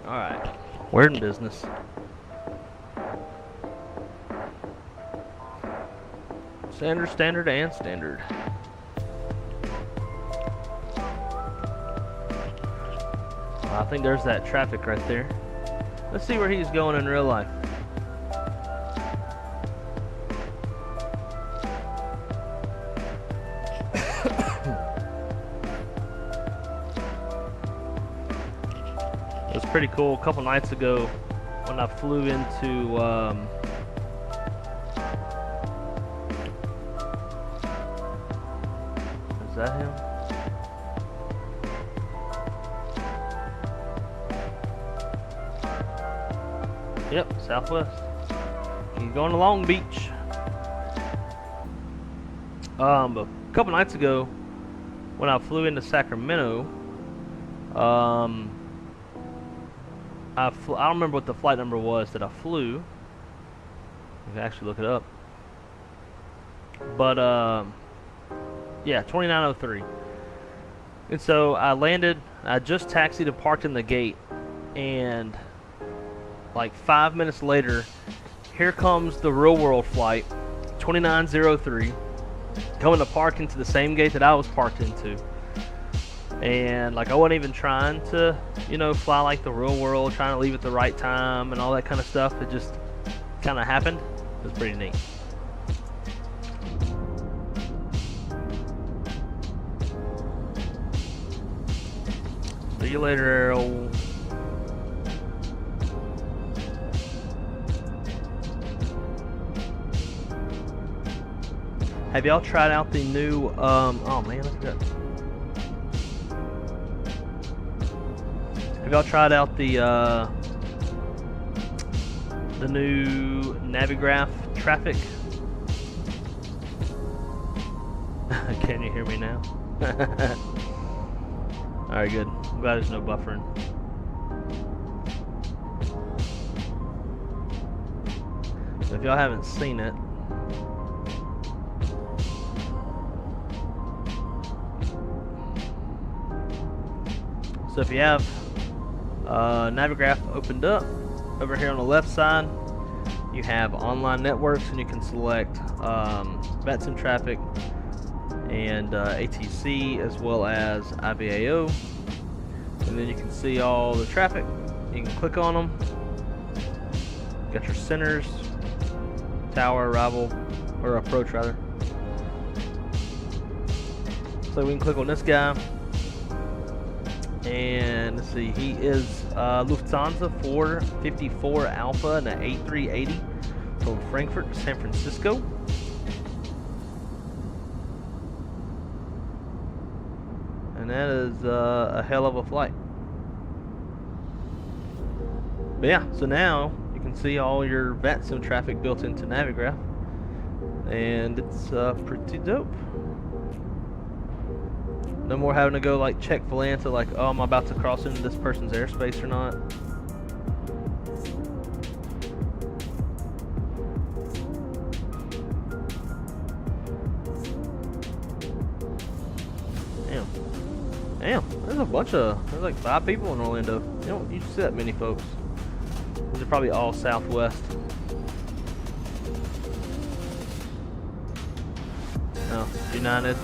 Alright, we're in business. Standard, standard, and standard. I think there's that traffic right there. Let's see where he's going in real life. It was pretty cool a couple nights ago when I flew into is that him? Yep, Southwest. He's going to Long Beach. A couple nights ago, when I flew into Sacramento, I don't remember what the flight number was that I flew. I can actually look it up. But yeah, 2903. And so I landed. I just taxied and parked in the gate, and like 5 minutes later, here comes the real world flight, 2903, coming to park into the same gate that I was parked into. And like I wasn't even trying to, you know, fly like the real world, trying to leave at the right time and all that kind of stuff. It just kind of happened. It was pretty neat. See you later, Errol. Have y'all tried out the new, oh man, look at that. Have y'all tried out the new Navigraph traffic? Can you hear me now? Alright, good. I'm glad there's no buffering. So if y'all haven't seen it, so if you have Navigraph opened up, over here on the left side, you have online networks, and you can select VATSIM traffic and ATC as well as IVAO, and then you can see all the traffic. You can click on them. Got your centers, tower, arrival, or approach rather. So we can click on this guy. And let's see, he is Lufthansa 454 Alpha and an A380 from Frankfurt to San Francisco. And that is a hell of a flight. But yeah, so now you can see all your VATSIM traffic built into Navigraph, and it's pretty dope. No more having to go like check Volanta, like, oh, am I about to cross into this person's airspace or not? Damn, there's a bunch of, there's like 5 people in Orlando. You don't usually see that many folks. These are probably all Southwest. No, United.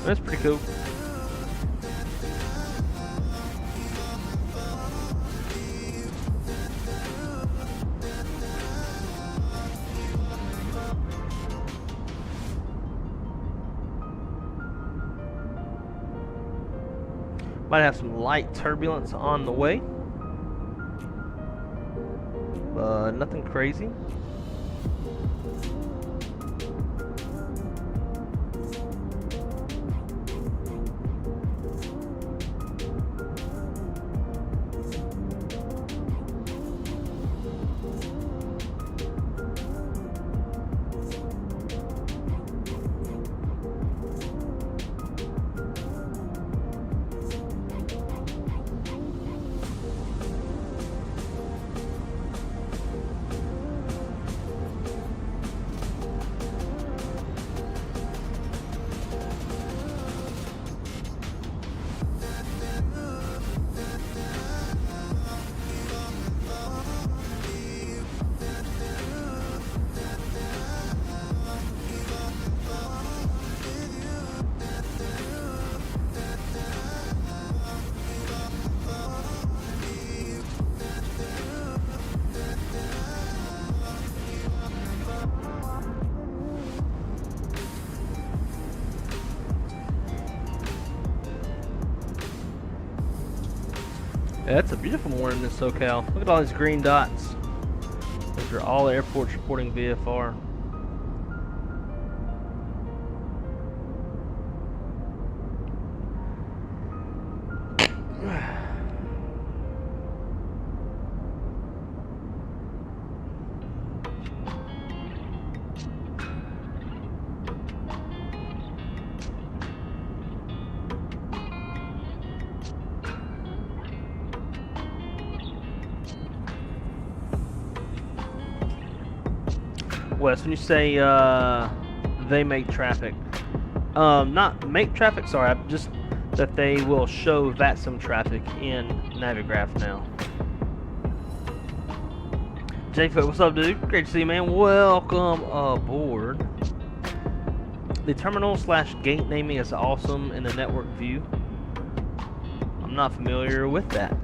That's pretty cool. Might have some light turbulence on the way, but nothing crazy. That's a beautiful morning in SoCal. Look at all these green dots. Those are all airports reporting VFR. Wes, when you say they make traffic, not make traffic, sorry, just that they will show VATSIM traffic in Navigraph now. J-Foot, what's up, dude? Great to see you, man. Welcome aboard. The terminal/gate naming is awesome in the network view. I'm not familiar with that.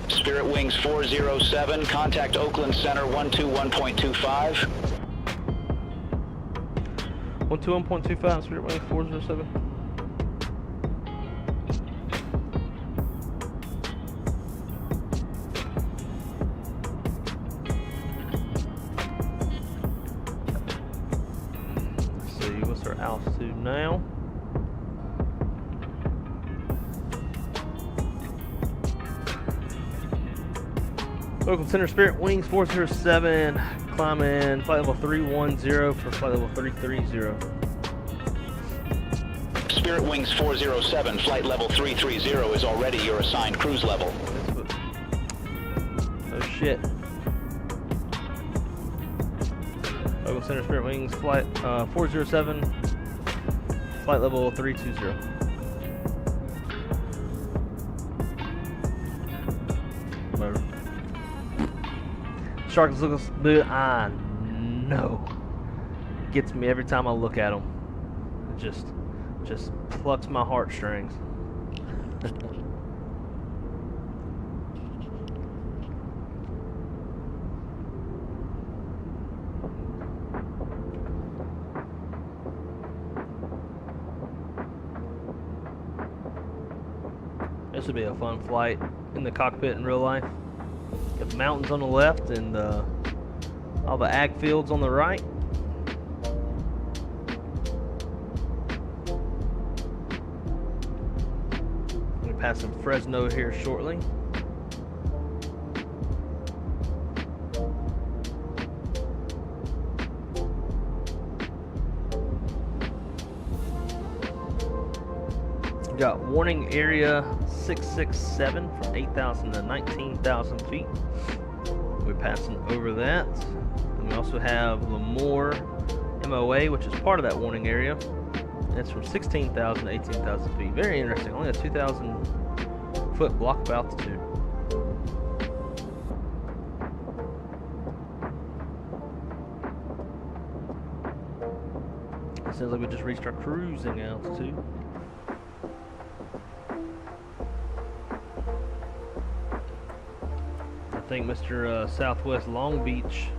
Spirit Wings 407, contact Oakland Center 121.25. 121.25, Spirit Wings 407. Let's see, what's our altitude now? Oakland Center, Spirit Wings 407, climbing flight level 310 for flight level 330. Spirit Wings 407, flight level 330 is already your assigned cruise level. Oh shit. Oakland Center, Spirit Wings, flight 407, flight level 320. Whatever. Sharks looks good. I know. Gets me every time I look at them. It just plucks my heartstrings. This would be a fun flight in the cockpit in real life. Got mountains on the left and all the ag fields on the right. We're passing Fresno here shortly. Got warning area 667 from 8,000 to 19,000 feet. We're passing over that. And we also have Lemoore MOA, which is part of that warning area. And it's from 16,000 to 18,000 feet. Very interesting. Only a 2,000 foot block of altitude. It sounds like we just reached our cruising altitude. I think Mr. Southwest Long Beach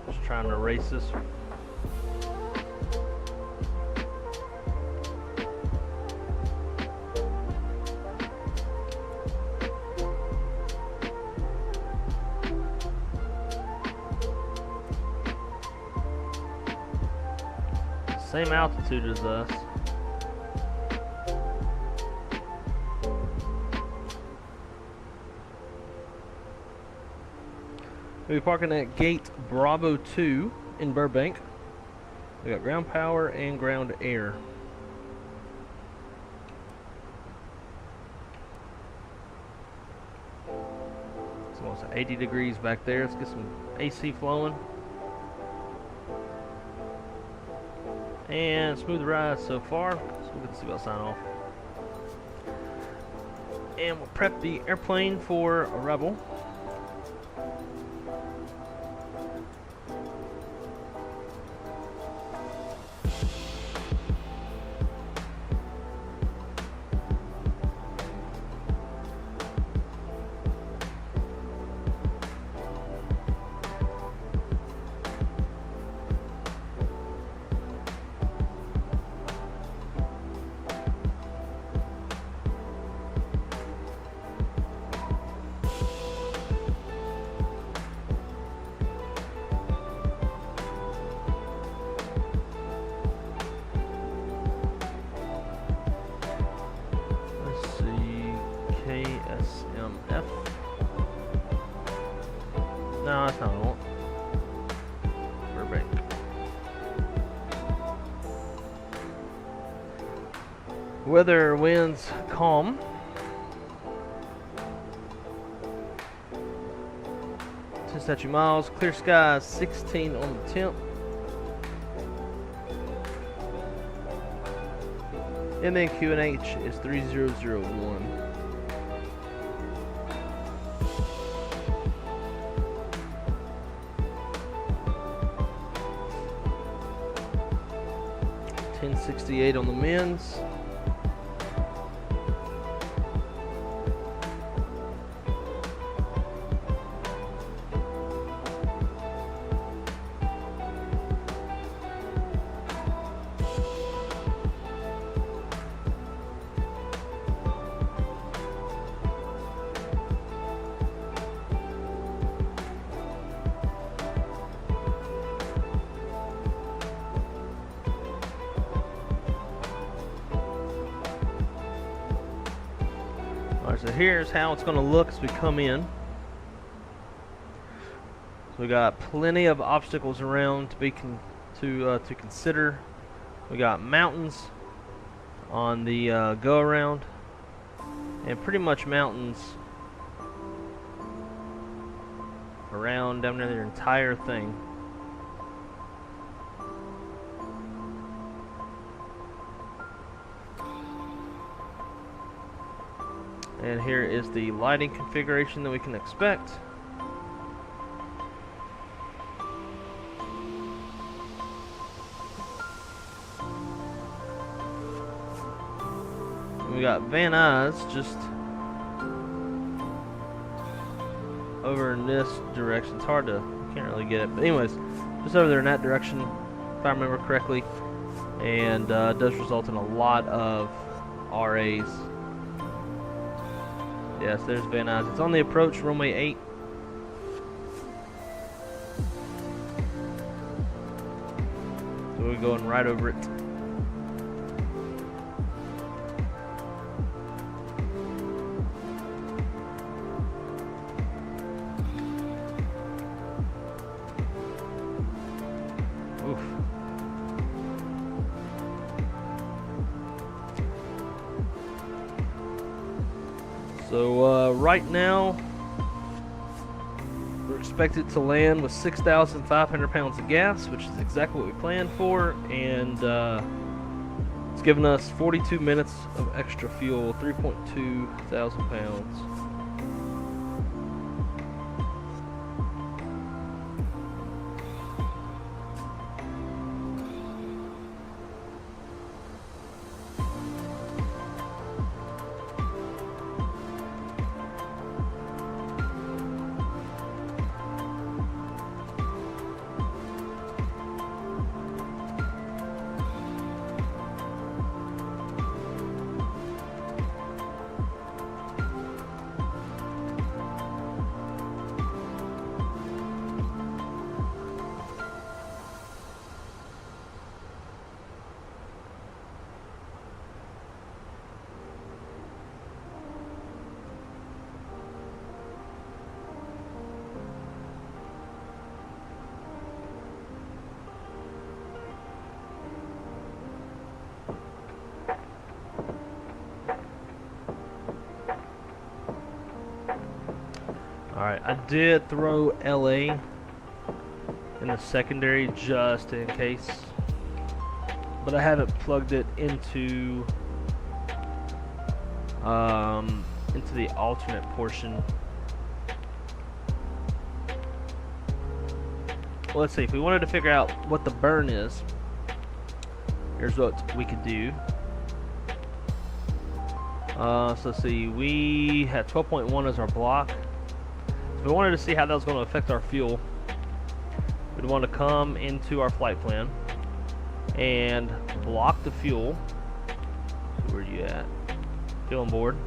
is trying to race us. Same altitude as us. We'll be parking at gate Bravo 2 in Burbank. We got ground power and ground air. It's almost 80 degrees back there. Let's get some AC flowing. And smooth ride so far. So we can see about sign off. and we'll prep the airplane for arrival. Ksmf. No, that's not what I want. Burbank. Weather, winds, calm. Statue miles, clear skies, 16 on the temp. And then QNH is 3001. $1068 on the men's. Alright, so here's how it's going to look as we come in. So we got plenty of obstacles around to consider. We got mountains on the go around, and pretty much mountains around down there the entire thing. And here is the lighting configuration that we can expect. And we got Van Nuys just over in this direction. It's hard to, can't really get it. But anyways, just over there in that direction, if I remember correctly. And does result in a lot of RAs. Yes, there's Van Nuys. It's on the approach, runway 8. So we're going right over it. Oof. So right now, we're expected to land with 6,500 pounds of gas, which is exactly what we planned for, and it's given us 42 minutes of extra fuel, 3.2 thousand pounds. Alright, I did throw LA in the secondary just in case, but I haven't plugged it into into the alternate portion. Well, let's see, if we wanted to figure out what the burn is, here's what we could do. So let's see, we had 12.1 as our block. So if we wanted to see how that was going to affect our fuel, we'd want to come into our flight plan and block the fuel. So where are you at? Fuel on board.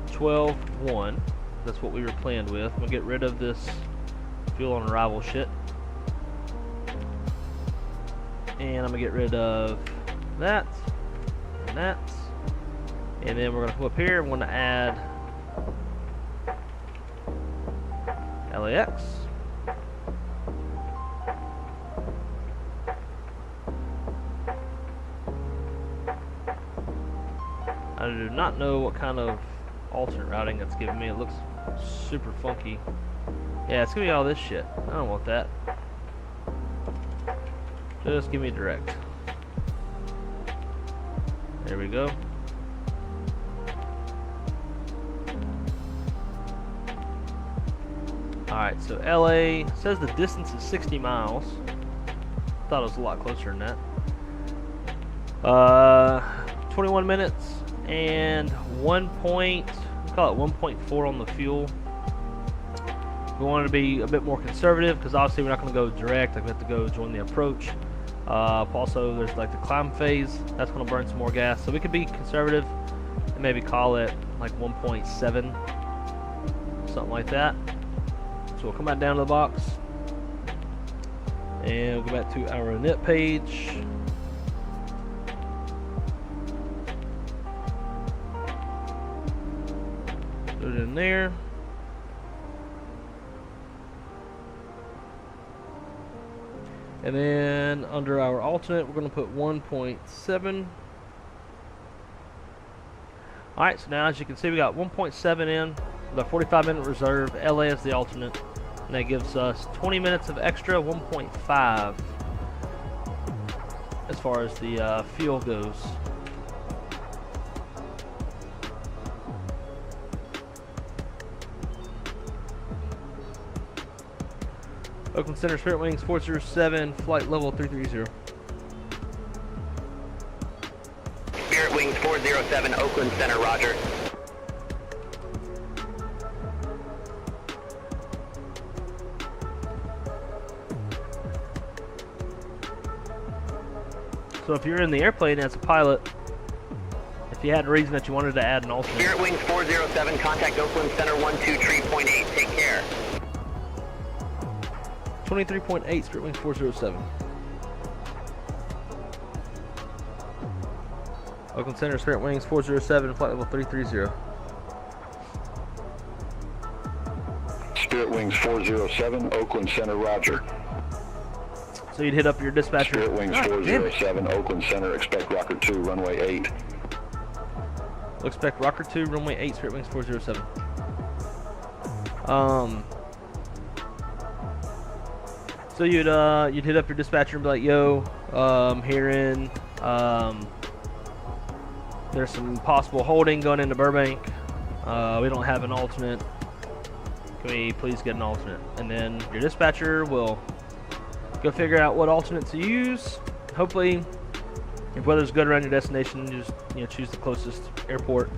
12.1. That's what we were planned with. I'm going to get rid of this fuel on arrival shit. And I'm going to get rid of that and that. And then we're going to come up here. I'm going to add LAX. I do not know what kind of alternate routing it's giving me. It looks super funky. Yeah, it's gonna be all this shit. I don't want that. Just give me direct. There we go. Alright, so LA says the distance is 60 miles. Thought it was a lot closer than that. 21 minutes and 1.4 on the fuel. We wanted to be a bit more conservative because obviously we're not going to go direct. Like we have to go join the approach. Also, there's like the climb phase. That's going to burn some more gas. So we could be conservative and maybe call it like 1.7, something like that. So we'll come back down to the box and we'll go back to our init page. Put it in there. And then under our alternate, we're going to put 1.7. Alright, so now as you can see, we got 1.7 in with a 45-minute reserve. LA is the alternate. And that gives us 20 minutes of extra, 1.5 as far as the fuel goes. Oakland Center, Spirit Wings 407, flight level 330. Spirit Wings 407, Oakland Center, roger. So if you're in the airplane as a pilot, if you had a reason that you wanted to add an alternate. Spirit Wings 407, contact Oakland Center 123.8, take care. 23.8, Spirit Wings 407. Oakland Center, Spirit Wings 407, flight level 330. Spirit Wings 407, Oakland Center, roger. So you'd hit up your dispatcher. Spirit Wings 407, Oakland Center, expect rocket 2, runway 8. Expect rocket 2, runway 8, Spirit Wings 407. So you'd hit up your dispatcher and be like, yo, herein, there's some possible holding going into Burbank. We don't have an alternate. Can we please get an alternate? And then your dispatcher will go figure out what alternate to use. Hopefully, if weather's good around your destination, you just choose the closest airport,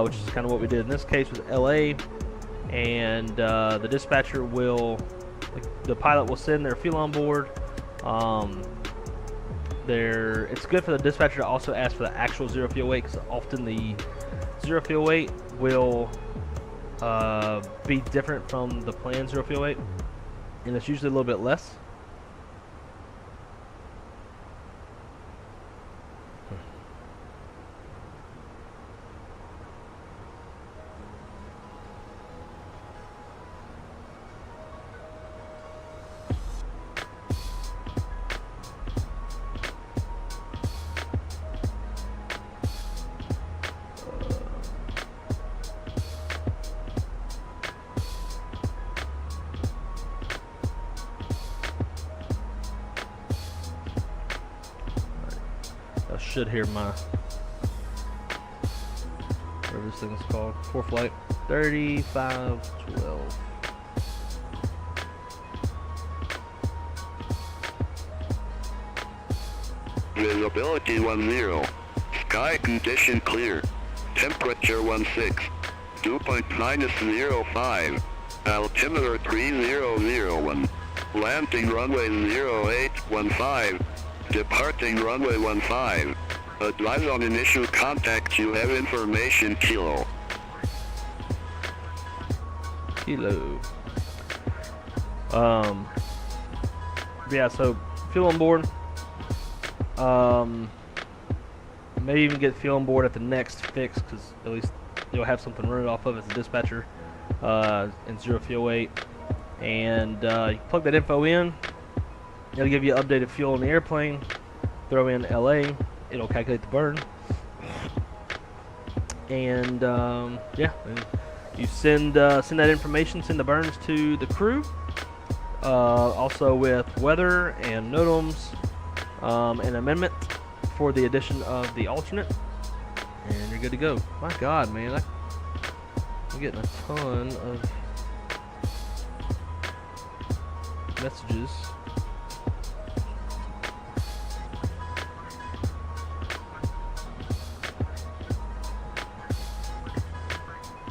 which is kind of what we did in this case with LA. And the dispatcher will. The pilot will send their fuel on board. It's good for the dispatcher to also ask for the actual zero fuel weight, because often the zero fuel weight will be different from the planned zero fuel weight, and it's usually a little bit less. Should hear my. There we whatever this thing is called. Foreflight 3512. Visibility 10. Sky condition clear. Temperature 16. Dew point -05. Altimeter 3001. Landing runway 0815. Departing runway 15. Advise on initial contact. You have information kilo. Kilo. Yeah, so fuel on board. Maybe even get fuel on board at the next fix, because at least you'll have something running off of as a dispatcher in 0 fuel weight. And you plug that info in. It'll give you updated fuel in the airplane. Throw in LA. It'll calculate the burn. And yeah, and you send that information, send the burns to the crew. Also with weather and NOTAMs, an amendment for the addition of the alternate, and you're good to go. My God, man, I'm getting a ton of messages.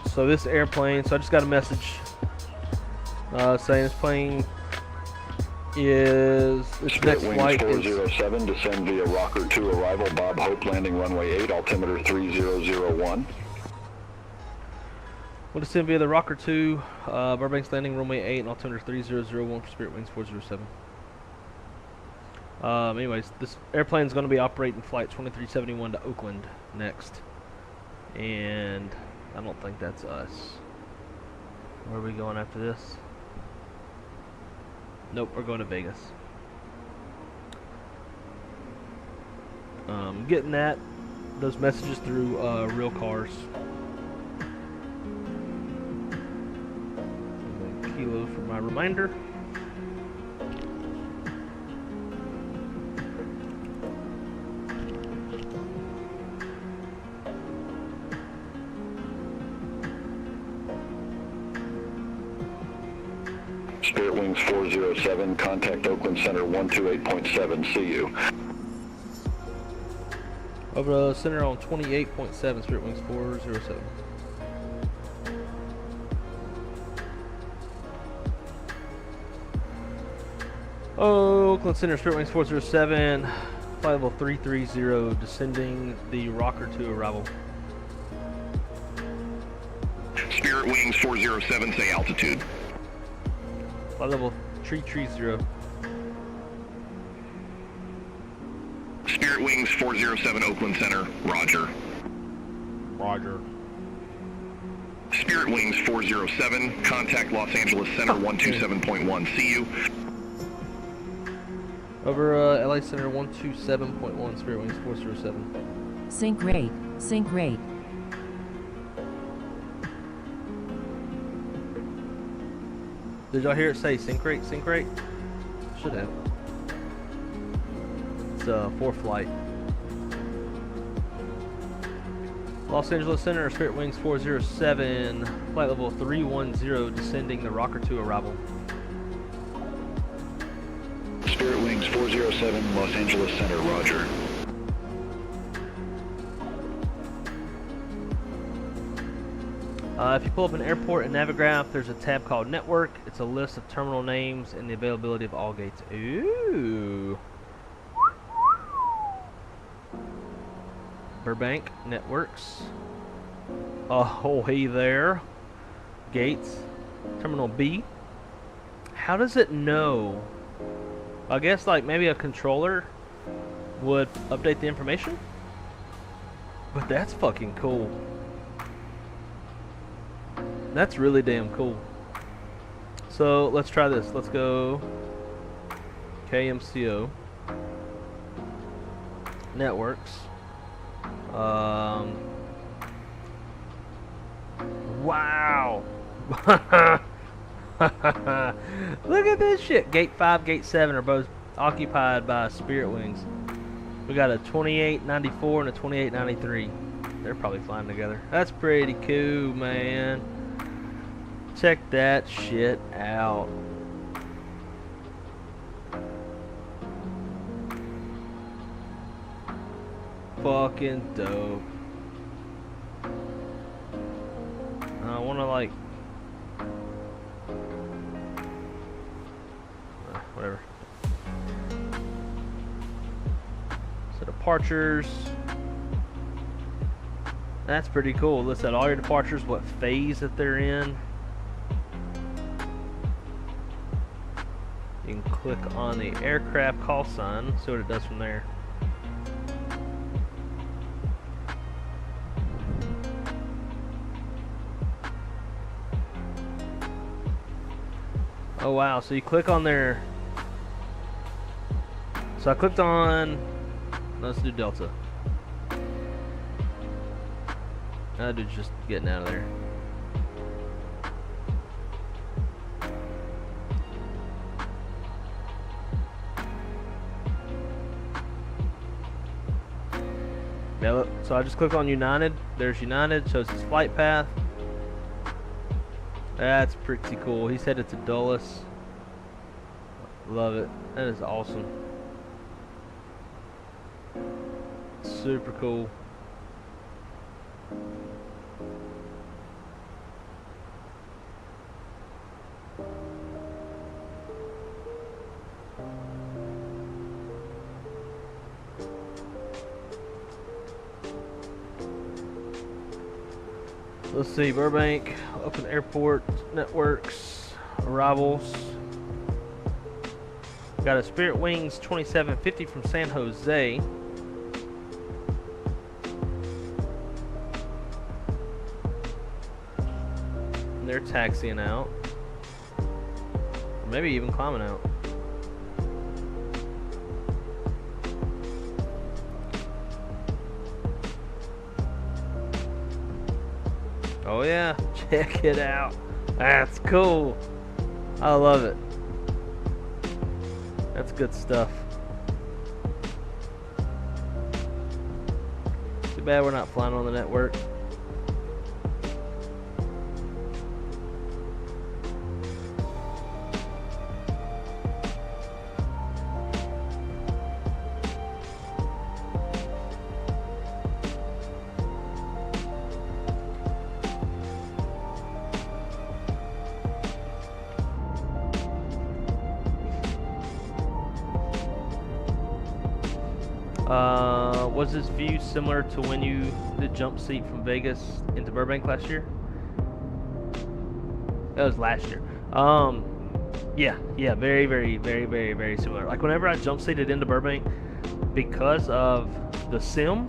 So this airplane, so I just got a message saying this plane is its next flight is 407, descend via Rocker 2 arrival, Bob Hope, landing runway 8, altimeter 3001. We'll descend via the Rocker 2, Burbank's landing runway 8, and altimeter 3001 for Spirit Wings 407. Anyways, this airplane is going to be operating flight 2371 to Oakland next, and I don't think that's us. Where are we going after this? Nope, we're going to Vegas. Getting those messages through real cars. Kilo for my reminder. Spirit Wings 407, contact Oakland Center 128.7, see you. Over the center on 28.7, Spirit Wings 407. Oakland Center, Spirit Wings 407, flight level 330, descending the Rocker 2 arrival. Spirit Wings 407, say altitude. Flight level 330. Spirit Wings 407, Oakland Center, roger. Roger. Spirit Wings 407, contact Los Angeles Center 127.1, see you. Over LA Center 127.1, Spirit Wings 407. Sync rate, sync rate. Did y'all hear it say sync rate, sync rate? Should have. It's Foreflight. Los Angeles Center, Spirit Wings 407, flight level 310, descending the Rocker 2 arrival. Spirit Wings 407, Los Angeles Center, roger. If you pull up an airport in Navigraph, there's a tab called Network. It's a list of terminal names and the availability of all gates. Ooh. Burbank Networks. Oh, hey there. Gates. Terminal B. How does it know? I guess like maybe a controller would update the information. But that's fucking cool. That's really damn cool. So let's try this. Let's go KMCO Networks. Wow. Look at this shit. Gate 5, Gate 7 are both occupied by Spirit Wings. We got a 2894 and a 2893. they're probably flying together. That's pretty cool, man. Check that shit out. Fucking dope. I wanna like whatever. So departures. That's pretty cool. List out all your departures, what phase that they're in. You can click on the aircraft call sign, see what it does from there. Oh wow, so you click on their... So I clicked on... Let's do Delta. That dude's just getting out of there. Yeah, look, so I just click on United. There's United, shows his flight path. That's pretty cool. He said it's a Dulles. Love it. That is awesome. Super cool. Let's see, Burbank, open airport, networks, arrivals. Got a Spirit Wings 2750 from San Jose. And they're taxiing out. Or maybe even climbing out. Oh yeah, check it out. That's cool. I love it. That's good stuff. Too bad we're not flying on the network. Was this view similar to when you did jump seat from Vegas into Burbank last year? That was last year. Yeah, very similar. Like whenever I jump seated into Burbank, because of the sim,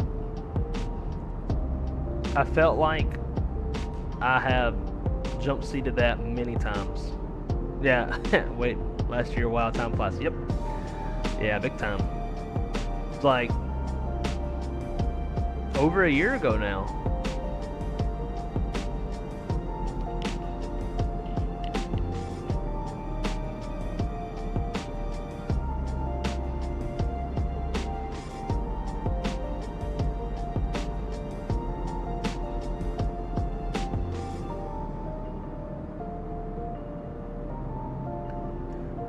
I felt like I have jump seated that many times. Yeah, wait, last year Wild Time Flights. Yep. Yeah, big time. It's like over a year ago now.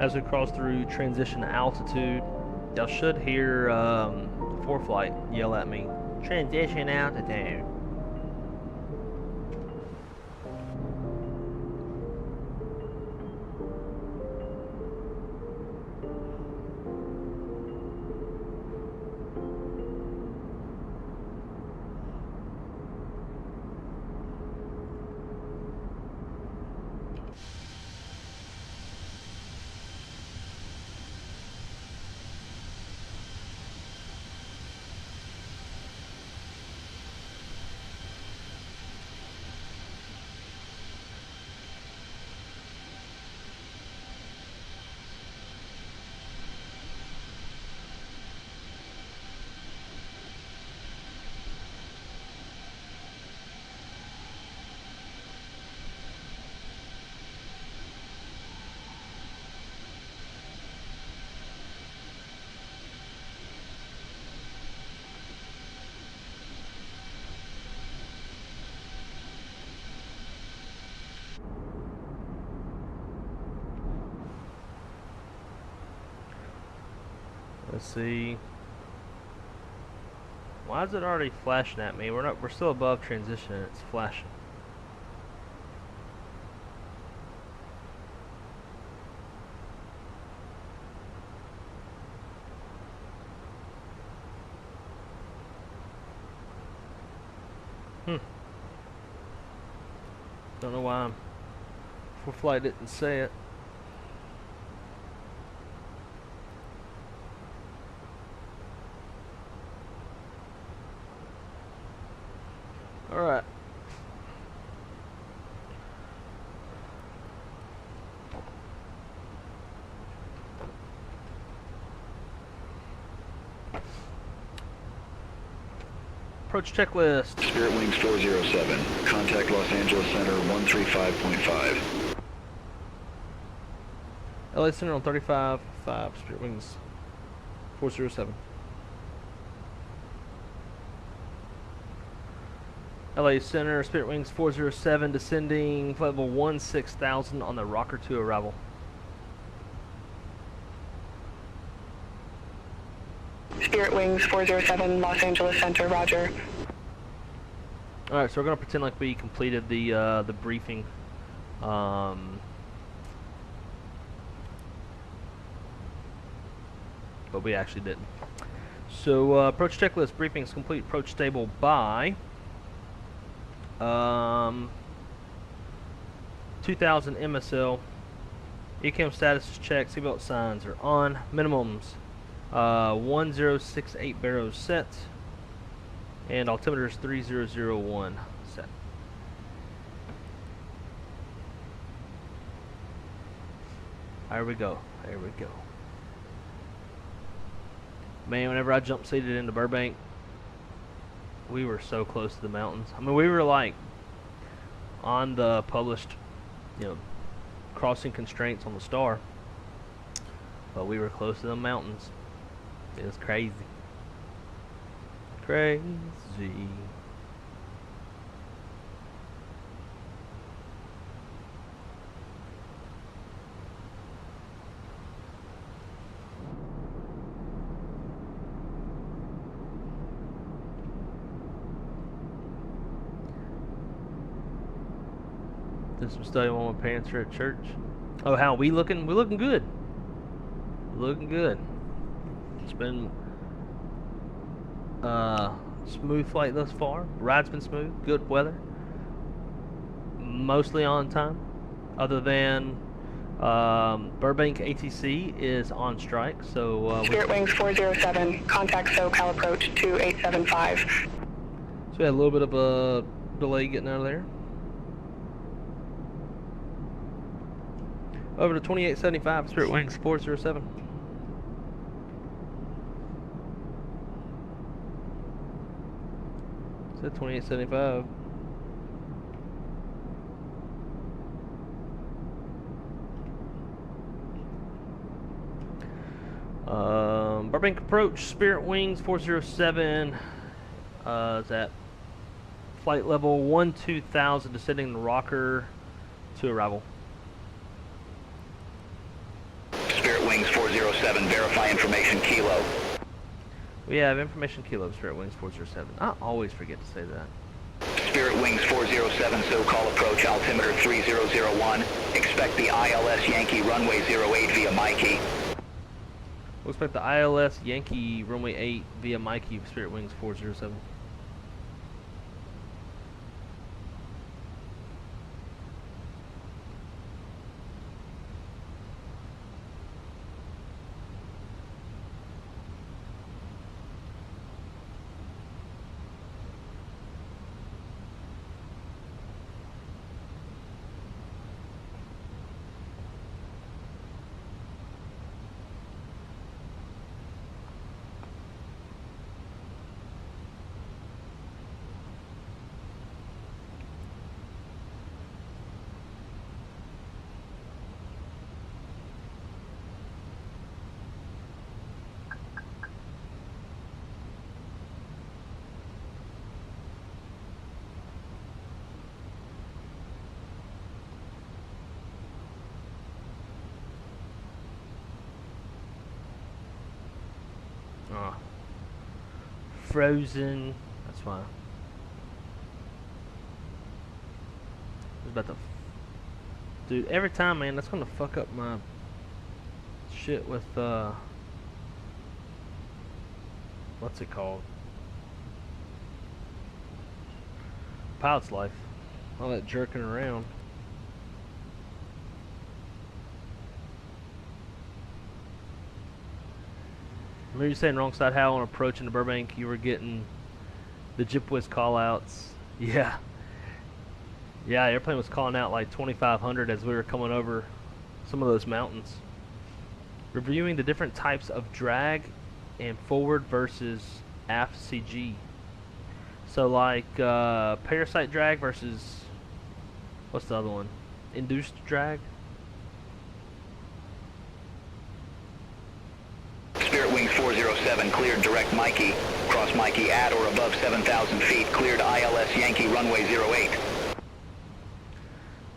As we cross through transition altitude, y'all should hear Foreflight yell at me. Transition altitude. Let's see. Why is it already flashing at me? We're still above transition and it's flashing. Don't know why Foreflight didn't say it. Alright. Approach checklist. Spirit Wings 407. Contact Los Angeles Center 135.5. LA Center on 35.5. Spirit Wings 407. LA Center, Spirit Wings 407, descending flight level 16,000 on the rocker to arrival. Spirit Wings 407, Los Angeles Center, roger. Alright, so we're going to pretend like we completed the briefing. But we actually didn't. So, approach checklist, briefing is complete, approach stable by 2000 MSL. ECAM status is checked, seatbelt signs are on, minimums 1068 barrows set, and altimeter is 3001 set. There we go. There we go. Man, whenever I jump seated into Burbank, we were so close to the mountains. I mean, we were like on the published, you know, crossing constraints on the star, but we were close to the mountains. It was crazy. Crazy. Did some study while my parents are at church. Oh, how we looking? We're looking good. Looking good. It's been smooth flight thus far. Ride's been smooth. Good weather. Mostly on time. Other than Burbank ATC is on strike. So Spirit Wings 407, contact SoCal approach 2875. So we had a little bit of a delay getting out of there. Over to 2875, Spirit Wings 407. Said 2875. Burbank approach, Spirit Wings 407 is at flight level 12,000, descending the rocker to arrival. Spirit Wings 407, verify information kilo. We have information kilo, Spirit Wings 407. I always forget to say that. Spirit Wings 407, so-call approach, altimeter 3001. Expect the ILS Yankee runway 08 via Mikey. We'll expect the ILS Yankee runway 8 via Mikey, Spirit Wings 407. Oh. Frozen. That's fine. I was about to... Dude, every time, man, that's gonna fuck up my shit with, what's it called? Pilot's life. All that jerking around. Remember you saying wrong side how on approaching to Burbank you were getting the Jipwiz call outs? Yeah. Yeah, airplane was calling out like 2,500 as we were coming over some of those mountains. Reviewing the different types of drag and forward versus aft CG. So like parasite drag versus, what's the other one? Induced drag? Spirit Wings 407 cleared direct Mikey. Cross Mikey at or above 7,000 feet. Cleared ILS Yankee runway 08.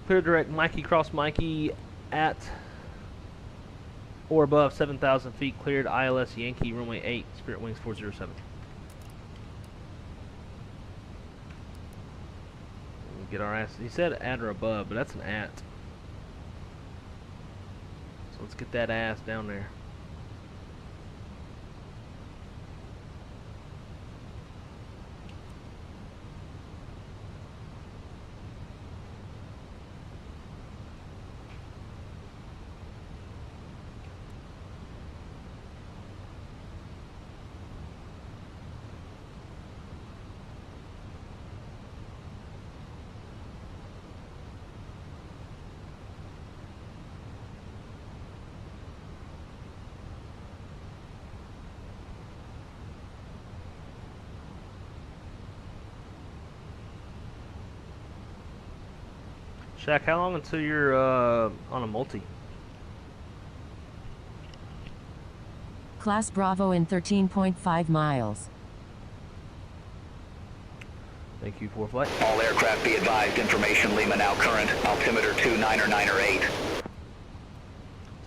Clear direct Mikey, cross Mikey at or above 7,000 feet. Cleared ILS Yankee runway 8. Spirit Wings 407. Get our ass. He said at or above, but that's an at. So let's get that ass down there. Shaq, how long until you're on a multi? Class Bravo in 13.5 miles. Thank you, Foreflight. All aircraft be advised. Information Lima now current. Altimeter 2998.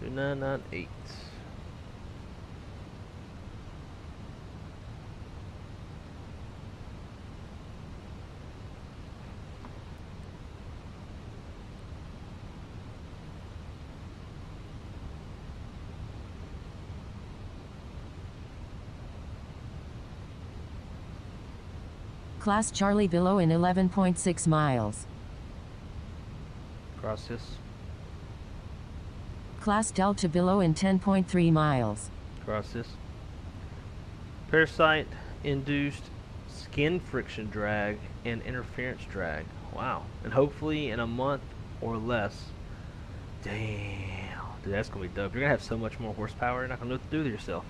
2998. Class Charlie below in 11.6 miles. Gracias. Class Delta below in 10.3 miles. Gracias. Parasite induced skin friction drag and interference drag. Wow. And hopefully in a month or less. Damn. Dude, that's going to be dope. You're going to have so much more horsepower. You're not going to know what to do with yourself.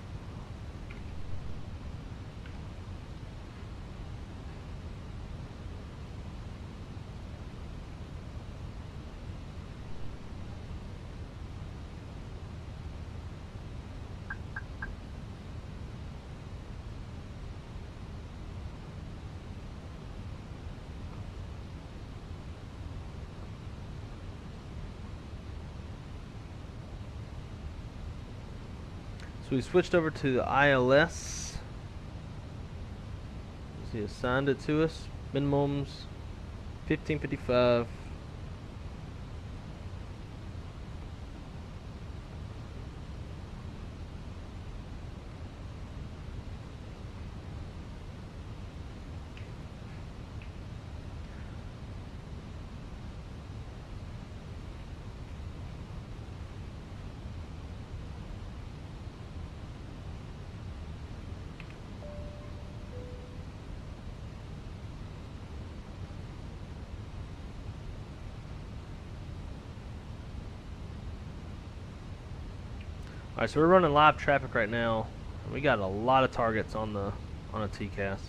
So we switched over to the ILS. He assigned it to us. Minimums 1555. Alright, so we're running live traffic right now. We got a lot of targets on a TCAS.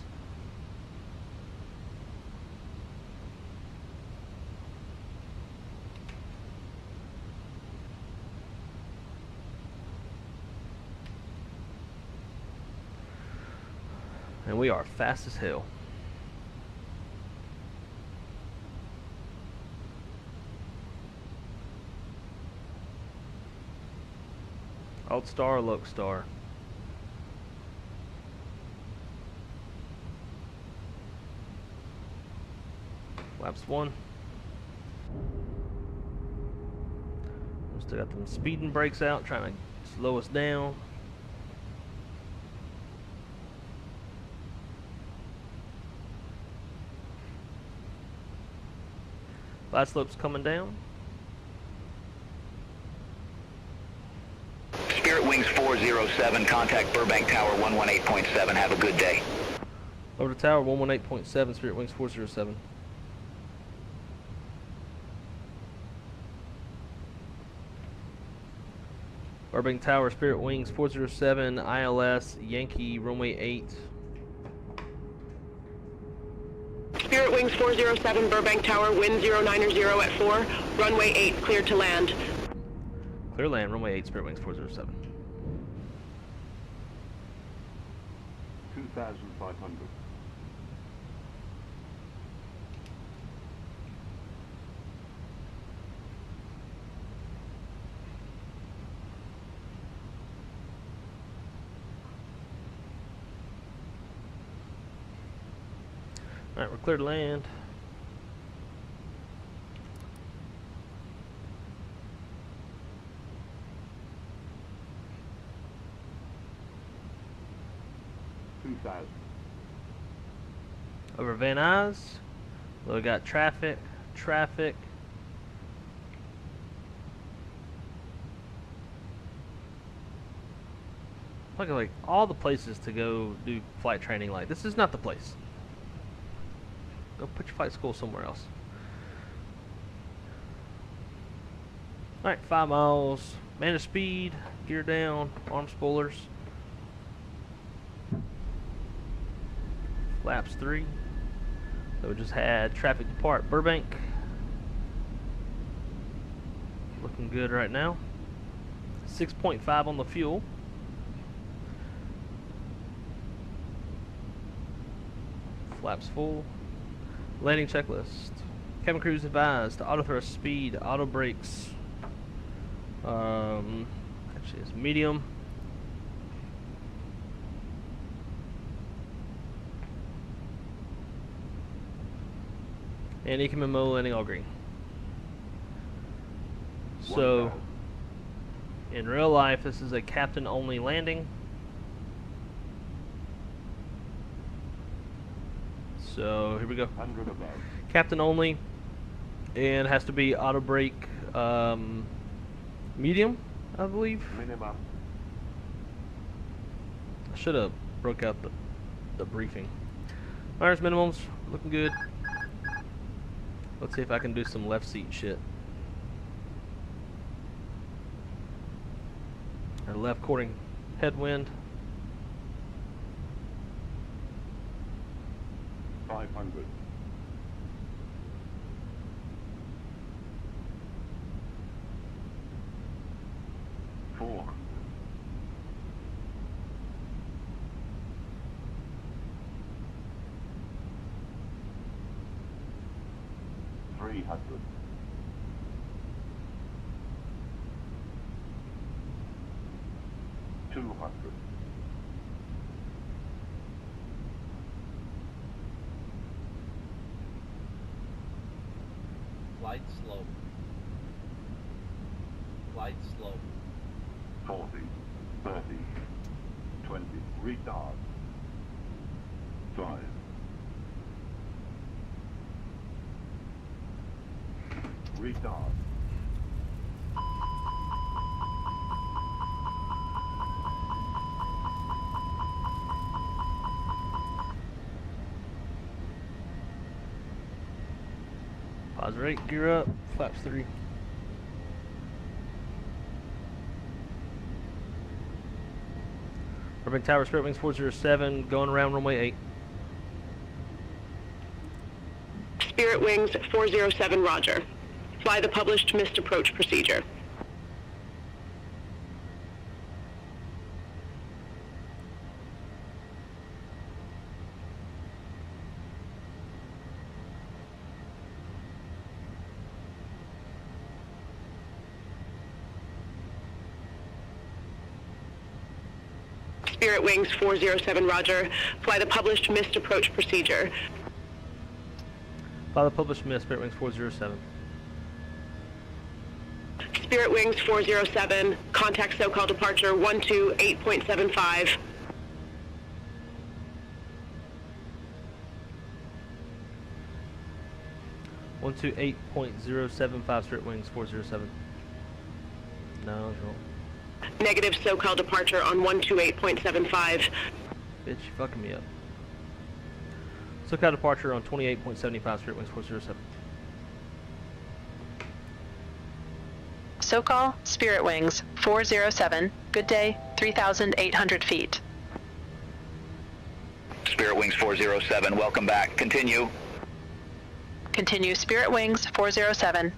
And we are fast as hell. Alt star or look star? Flaps 1. Still got them speeding brakes out, trying to slow us down. Glide slope's coming down. Spirit Wings 407, contact Burbank Tower 118.7. Have a good day. Over to tower 118.7, Spirit Wings 407. Burbank Tower, Spirit Wings 407, ILS, Yankee, runway 8. Spirit Wings 407, Burbank Tower, wind 090 at 4, runway 8, cleared to land. Clear land, runway 8, Spirit Wings 407. 2,500. Alright, we're clear to land. Over Van Nuys. We got traffic. Look at like all the places to go do flight training. Like, this is not the place. Go put your flight school somewhere else. Alright, 5 miles. Manage speed. Gear down. Arm spoilers. Flaps 3. So we just had traffic depart Burbank. Looking good right now. 6.5 on the fuel. Flaps full. Landing checklist. Cabin crews advised to auto thrust speed, auto brakes. Actually, it's medium. And ECMMO landing all green. So, in real life, this is a captain only landing. So here we go. Captain only, and has to be auto brake medium, I believe. Minimum. I should have broke out the briefing. Alright, minimums looking good. Let's see if I can do some left seat shit. Or left quartering headwind. 500. 400. 300. 200. 40, 30, 20, retard. 5. Retard. Pause rate, gear up, flaps 3. Burbank Tower, Spirit Wings 407, going around runway 8. Spirit Wings 407, roger. Fly the published missed approach procedure. Spirit Wings 407, roger. Fly the published missed approach procedure. Fly the published miss, Spirit Wings 407. Spirit Wings 407, contact SoCal departure 128.75. One two 8.075 Spirit Wings 407. No, it's wrong. Negative SoCal departure on 128.75. Bitch, you fucking me up. SoCal departure on 28.75 Spirit Wings 407. SoCal, Spirit Wings, 407, good day, 3,800 feet. Spirit Wings 407, welcome back. Continue. Continue, Spirit Wings, 407.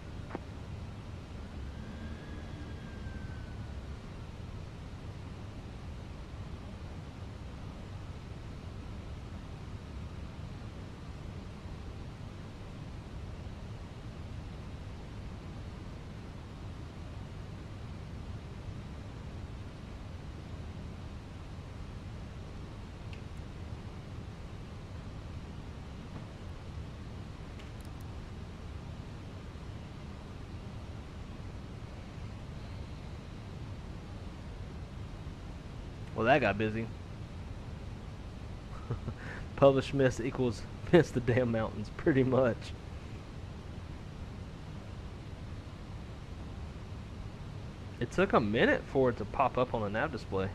Well, that got busy. Published miss equals miss the damn mountains, pretty much. It took a minute for it to pop up on the nav display.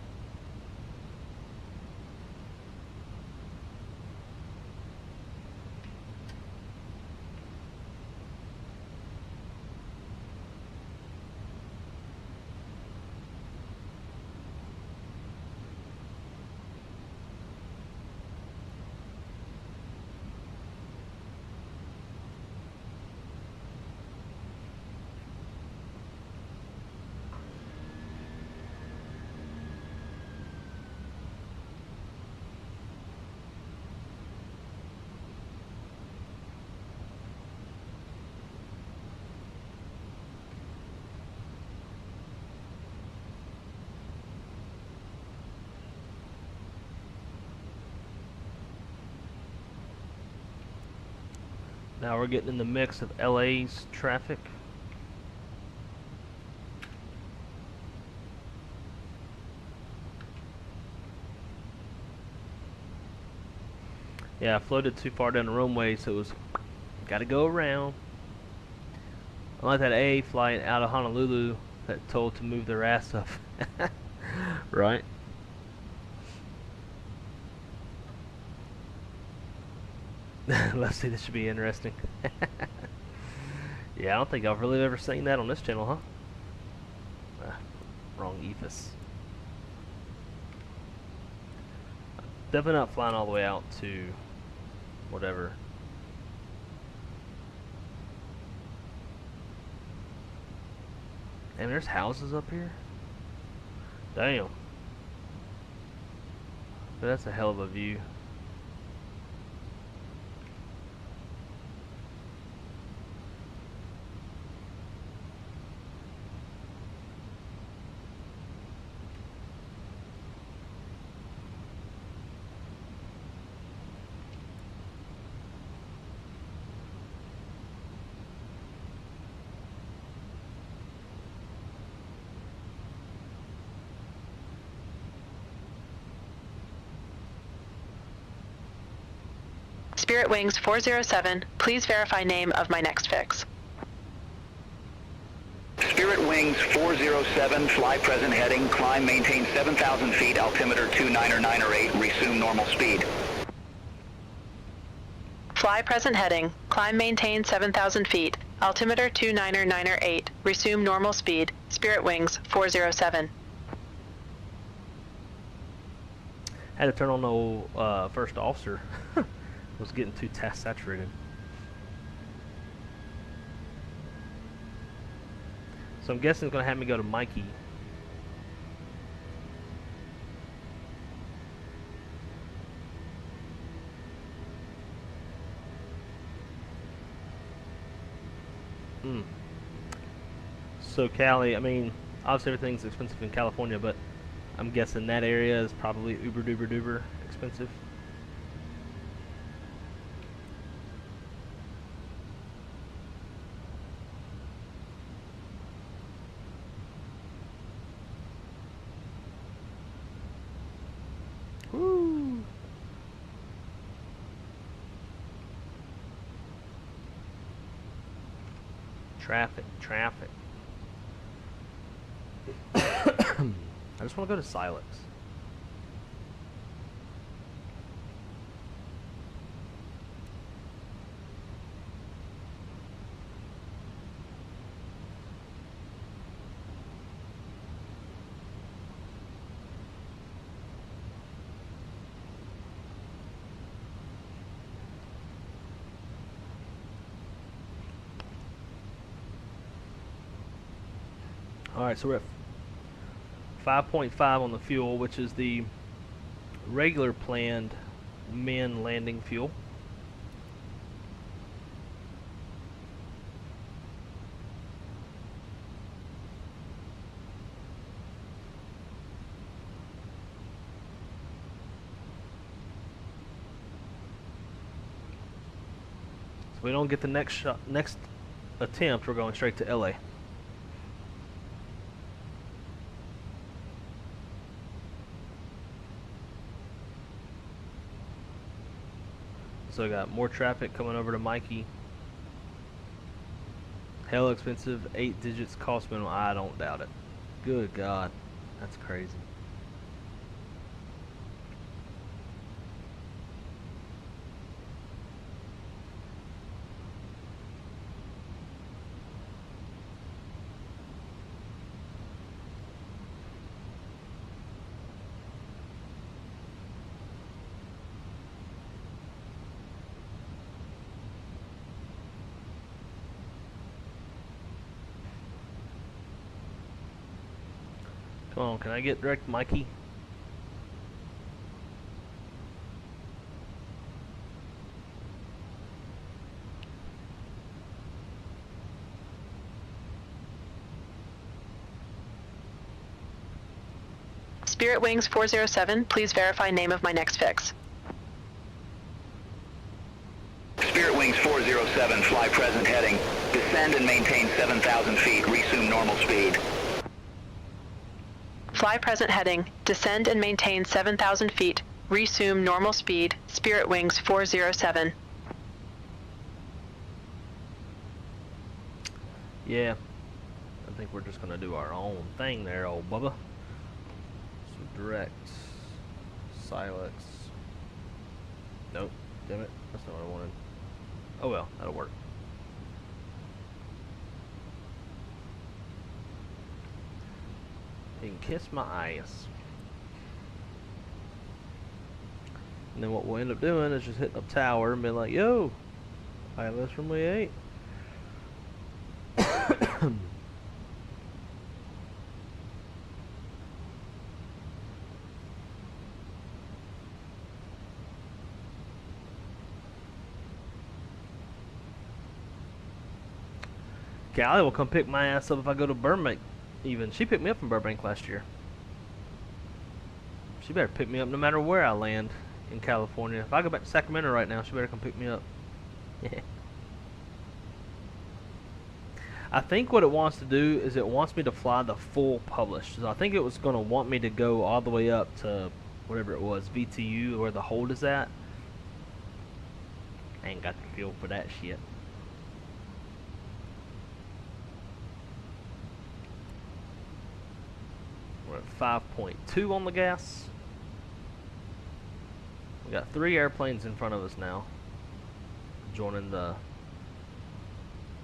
Now we're getting in the mix of LA's traffic. Yeah, I floated too far down the runway, so it was gotta go around. Unlike that A flight out of Honolulu that told to move their ass up. Right? Let's see, this should be interesting. Yeah, I don't think I've really ever seen that on this channel, huh? Wrong ethos. Definitely not flying all the way out to whatever. And there's houses up here? Damn. But that's a hell of a view. Spirit Wings 407, please verify name of my next fix. Spirit Wings 407, fly present heading, climb, maintain 7,000 feet, altimeter 29908, resume normal speed. Fly present heading, climb maintain 7,000 feet, altimeter 29908, resume normal speed, Spirit Wings 407. Had to turn on the old, first officer. Was getting too task saturated. So I'm guessing it's going to have me go to Mikey. So Cali, I mean, obviously everything's expensive in California, but I'm guessing that area is probably uber duper duper expensive. Traffic. I just want to go to Silex. Alright, so we're at 5.5 on the fuel, which is the regular planned min landing fuel. So if we don't get the next attempt, we're going straight to LA. So I got more traffic coming over to Mikey. Hell expensive, 8 digits cost minimum. I don't doubt it. Good God, that's crazy. Come on, can I get direct Mikey? Spirit Wings 407, please verify name of my next fix. Spirit Wings 407, fly present heading. Descend and maintain 7,000 feet. Resume normal speed. Fly present heading, descend and maintain 7,000 feet, resume normal speed, Spirit Wings 407. Yeah, I think we're just gonna do our own thing there, old Bubba. So direct, Silex. Nope, damn it, that's not what I wanted. Oh well, that'll work. You can kiss my ass. And then what we'll end up doing is just hitting up tower and being like, yo, pilot from way 8. Callie will come pick my ass up if I go to Burbank. Even she picked me up from Burbank last year. She better pick me up no matter where I land in California. If I go back to Sacramento right now, she better come pick me up. I think what it wants to do is it wants me to fly the full published. So I think it was going to want me to go all the way up to whatever it was, VTU, where the hold is at. I ain't got the fuel for that shit. We're at 5.2 on the gas. We got 3 airplanes in front of us now, joining the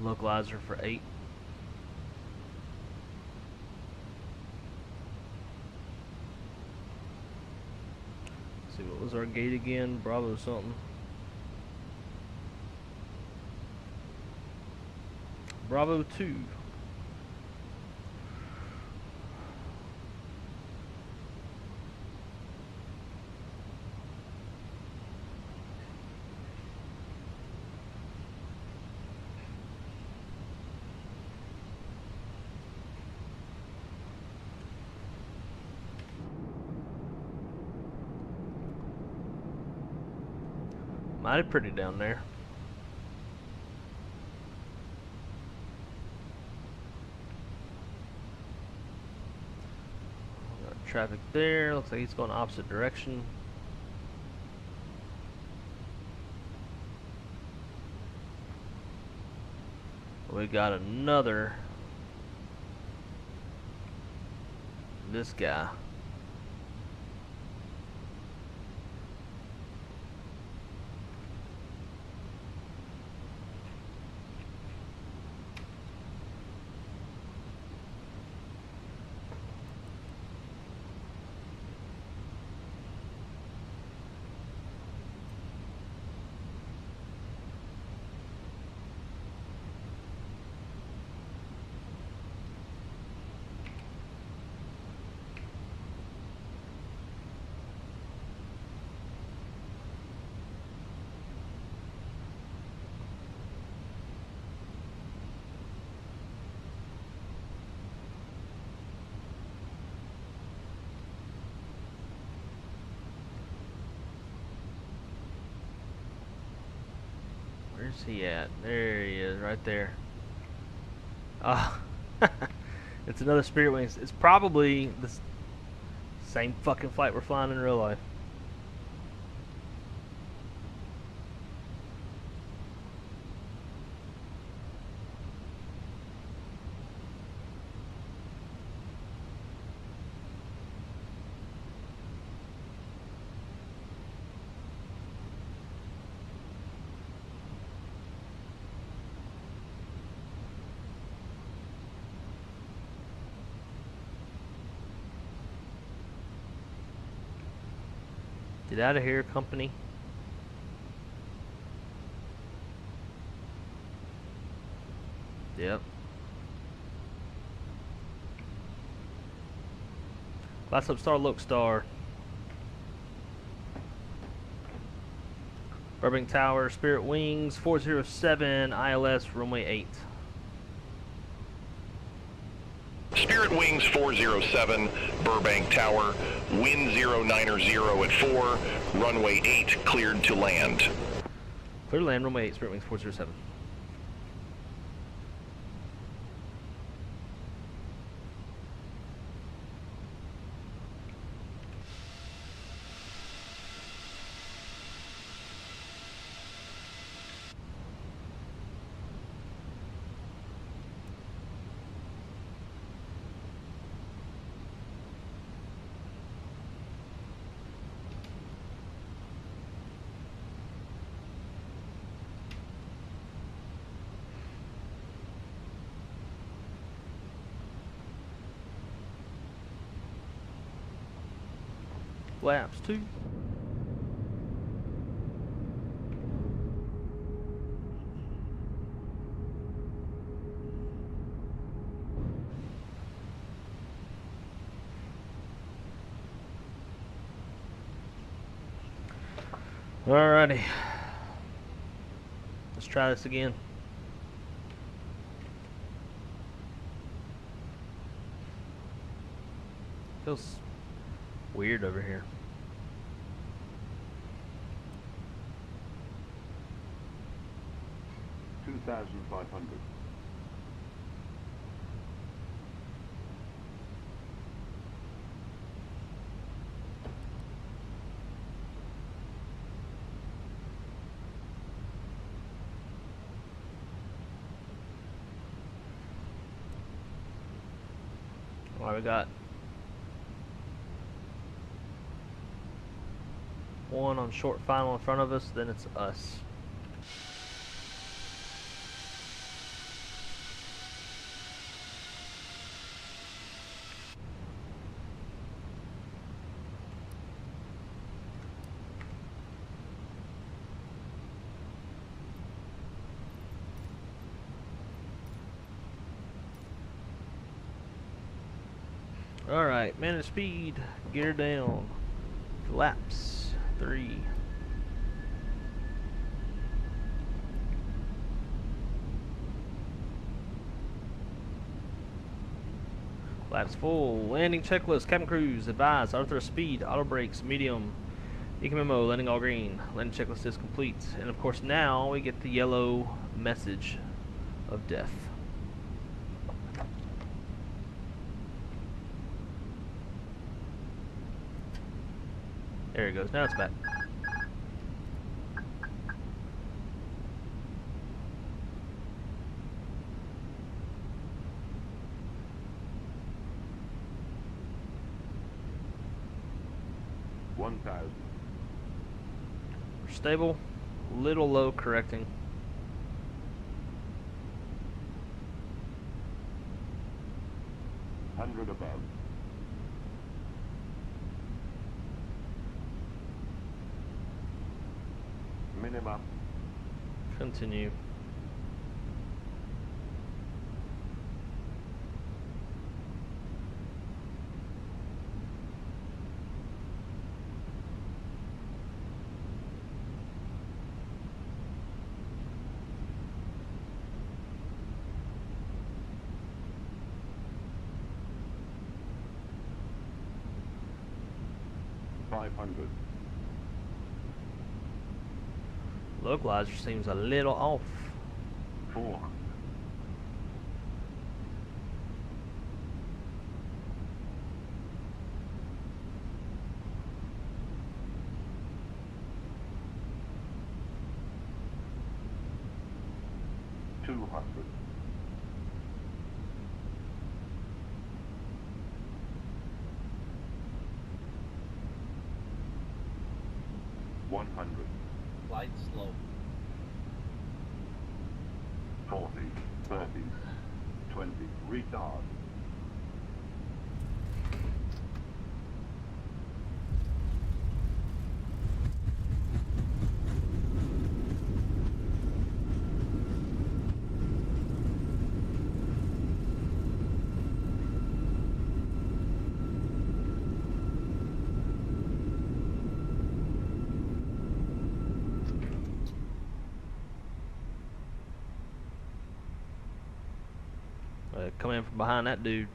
localizer for 8. Let's see, what was our gate again? Bravo something. Bravo 2. Mighty pretty down there. Got traffic there. Looks like he's going opposite direction. We got another. This guy. Where's he at? There he is, right there. Ah, it's another Spirit Wings. It's probably the same fucking flight we're flying in real life. Get out of here, company. Yep. Glass up star, look star. Burbank Tower, Spirit Wings, 407, ILS, runway 8. Spirit Wings 407, Burbank Tower, wind 090 at 4, runway 8 cleared to land. Clear to land, runway 8, Spirit Wings 407. Flaps 2. Alrighty. Let's try this again. Feels weird over here. $2,500. All right, we got one on short final in front of us, then it's us. Alright, manage speed, gear down, collapse, 3. Flaps full, landing checklist, cabin crews, advise, auto speed, auto brakes, medium, memo, landing all green, landing checklist is complete. And of course now we get the yellow message of death. There it goes. Now it's back. We're stable, little low correcting. Hundred above. Minimum. Continue. Localizer seems a little off. 400. Flight slow. 40, 30, 20, retard. Come in from behind that dude.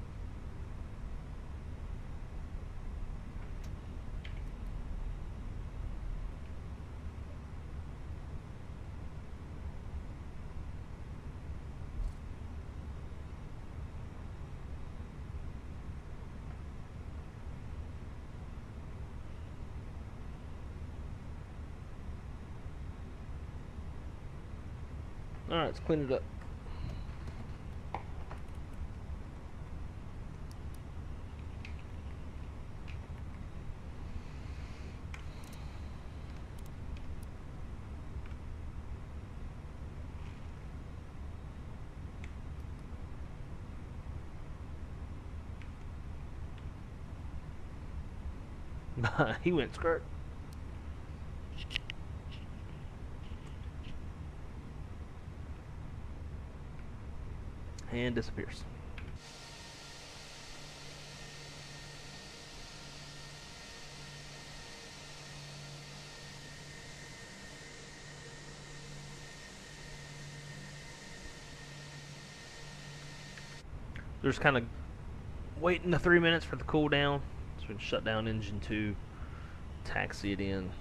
All right, let's clean it up. He went skirt. And disappears. They're just kind of waiting the 3 minutes for the cooldown. So we can shut down engine 2, taxi it in.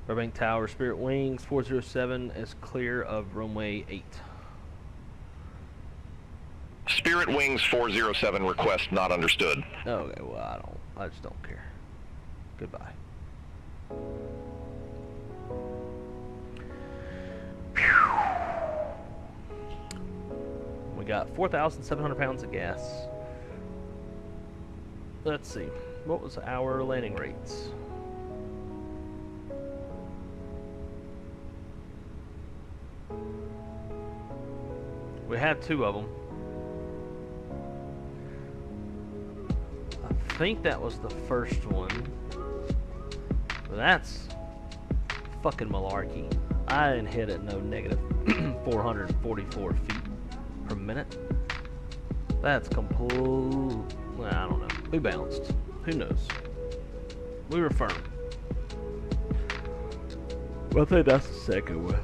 Burbank Tower, Spirit Wings 407 is clear of runway 8. Spirit Wings 407 request not understood. Okay, well I just don't care. Goodbye. We got 4,700 pounds of gas. Let's see, what was our landing rates? We had 2 of them. I think that was the first one. But that's fucking malarkey. I didn't hit it no negative 444 feet per minute. That's complete. Well, I don't know. We bounced. Who knows? We were firm. Well, I think that's the second one.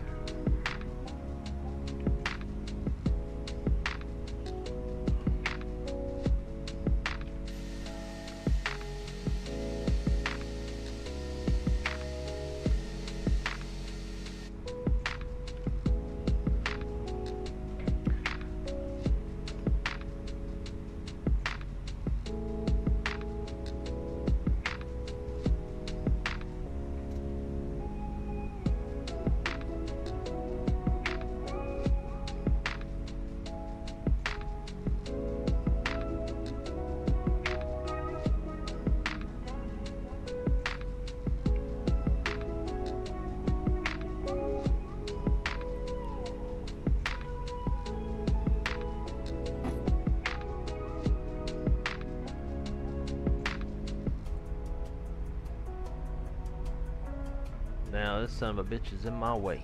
son of a bitch is in my way.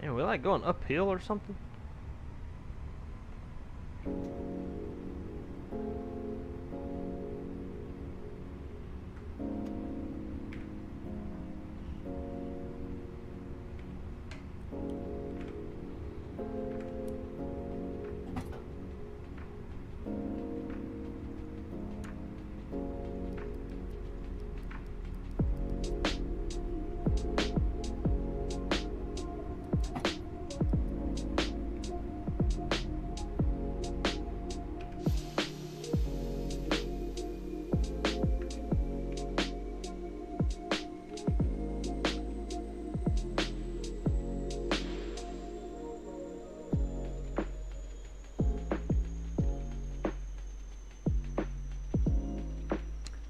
Man, we like going uphill or something?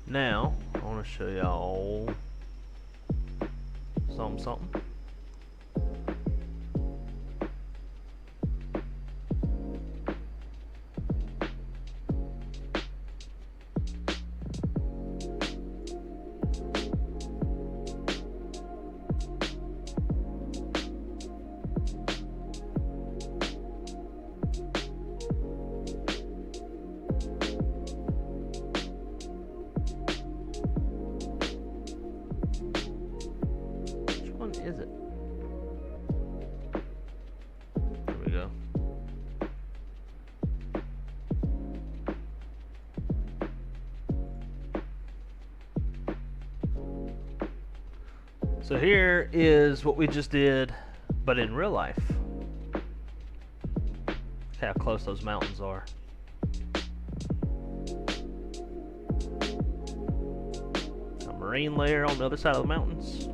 Now, I want to show y'all something. Is it? There we go. So here is what we just did, but in real life. Look how close those mountains are. A marine layer on the other side of the mountains.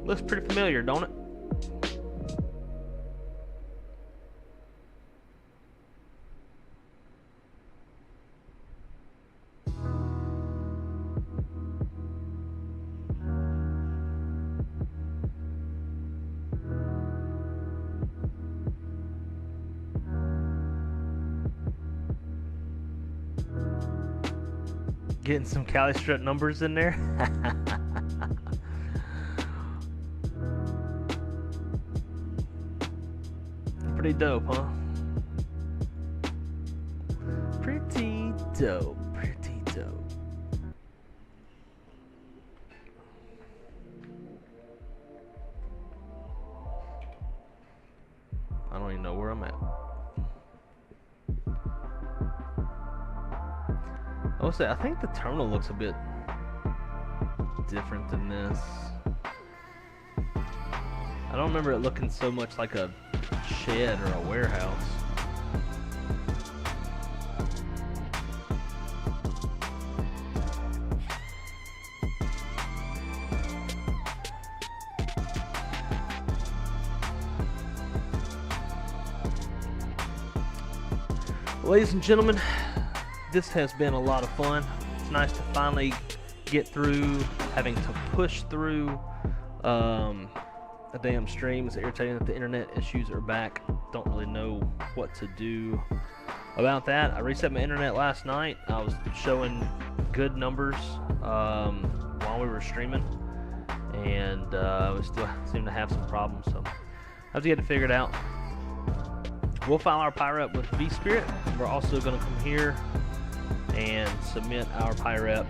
Looks pretty familiar, don't it? Getting some Cali strut numbers in there. Pretty dope, huh? Pretty dope. Pretty dope. I don't even know where I'm at. I say, I think the terminal looks a bit different than this. I don't remember it looking so much like a shed or a warehouse. Ladies and gentlemen, this has been a lot of fun. It's nice to finally get through having to push through a damn stream. It's irritating that the internet issues are back. Don't really know what to do about that. I reset my internet last night. I was showing good numbers while we were streaming, and we still seem to have some problems, so I have to get it figured out. We'll file our PIREP with Vspirit. We're also going to come here and submit our PIREP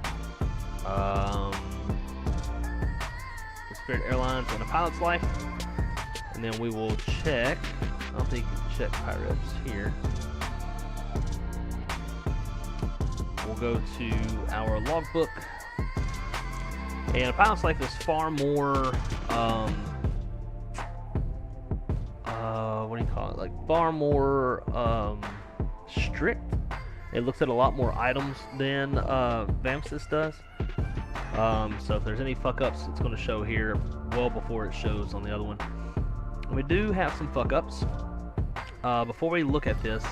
Spirit Airlines and a pilot's life. And then we will check, I don't think you can check PIREPs here. We'll go to our logbook. And a pilot's life is far more, what do you call it? Like far more strict. It looks at a lot more items than VAMSys does. So if there's any fuck ups, it's going to show here well before it shows on the other one. And we do have some fuck ups. Before we look at this,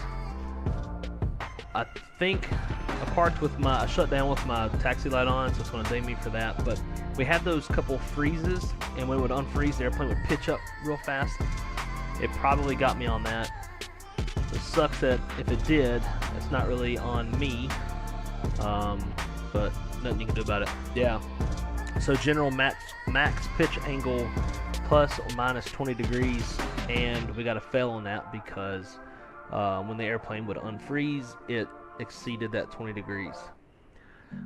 I think I shut down with my taxi light on, so it's going to ding me for that. But we had those couple freezes, and when it would unfreeze, the airplane would pitch up real fast. It probably got me on that. It sucks that if it did, it's not really on me, but nothing you can do about it. Yeah. So general max pitch angle plus or minus 20 degrees, and we got a fail on that because when the airplane would unfreeze, it exceeded that 20 degrees.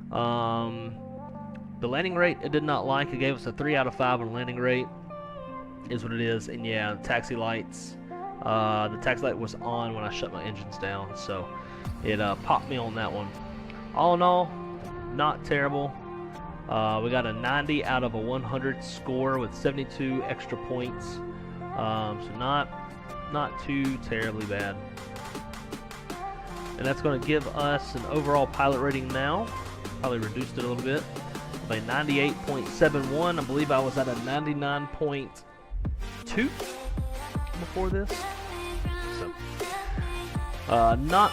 The landing rate it did not like. It gave us a 3 out of 5 on landing rate. Is what it is. And yeah, taxi lights. The taxi light was on when I shut my engines down, so it popped me on that one. All in all, not terrible. We got a 90 out of a 100 score with 72 extra points. So not too terribly bad. And that's going to give us an overall pilot rating now. Probably reduced it a little bit. By 98.71. I believe I was at a 99.2 before this. So, not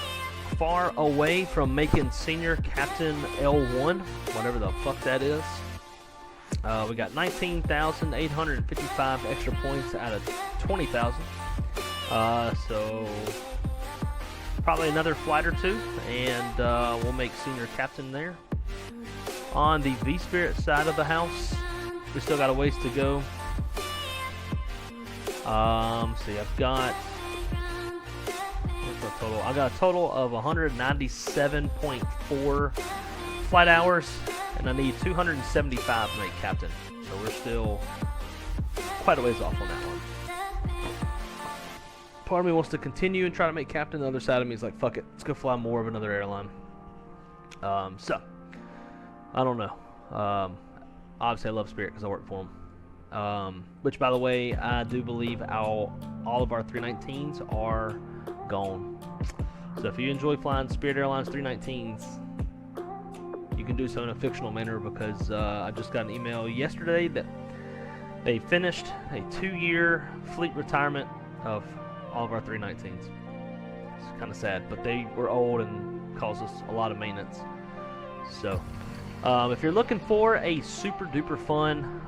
far away from making senior captain L1, whatever the fuck that is. We got 19,855 extra points out of 20,000. So probably another flight or two, and we'll make senior captain there. On the Vspirit side of the house, we still got a ways to go. See, I've got what's my total? I got a total of 197.4 flight hours, and I need 275 to make captain. So we're still quite a ways off on that one. Part of me wants to continue and try to make captain. The other side of me is like, fuck it, let's go fly more of another airline. So I don't know. Obviously I love Spirit because I work for them. Which, by the way, I do believe all of our 319s are gone. So if you enjoy flying Spirit Airlines 319s, you can do so in a fictional manner, because I just got an email yesterday that they finished a 2-year fleet retirement of all of our 319s. It's kind of sad, but they were old and caused us a lot of maintenance. So if you're looking for a super duper fun,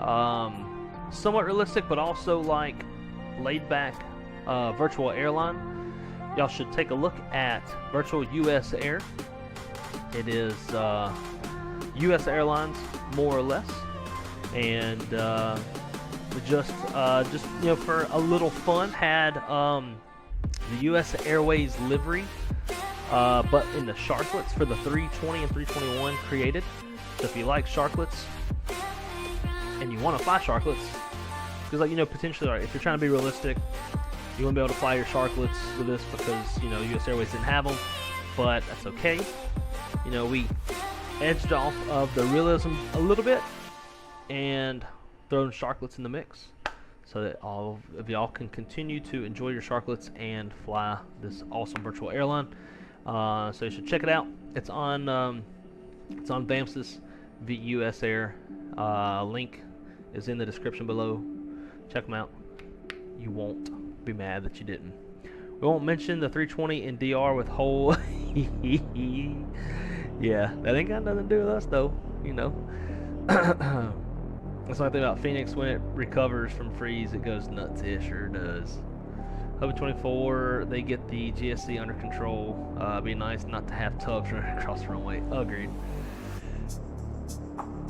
somewhat realistic but also like laid back virtual airline, y'all should take a look at Virtual US Air. It is US Airlines more or less, and just you know, for a little fun, had the US Airways livery, but in the sharklets for the 320 and 321 created. So if you like sharklets and you want to fly sharklets, because, like, you know, potentially, right, if you're trying to be realistic, you won't be able to fly your sharklets with this because, you know, US Airways didn't have them, but that's okay. You know, we edged off of the realism a little bit and thrown sharklets in the mix so that all of y'all can continue to enjoy your sharklets and fly this awesome virtual airline. So you should check it out. It's on VAMSys US Air. Link is in the description below. Check them out. You won't be mad that you didn't. We won't mention the 320 in DR with whole. Yeah, that ain't got nothing to do with us, though. You know. That's the only thing about Fenix. When it recovers from freeze, it goes nuts. It sure does. Hub 24, they get the GSC under control. It'd be nice not to have tugs running across the runway. Agreed.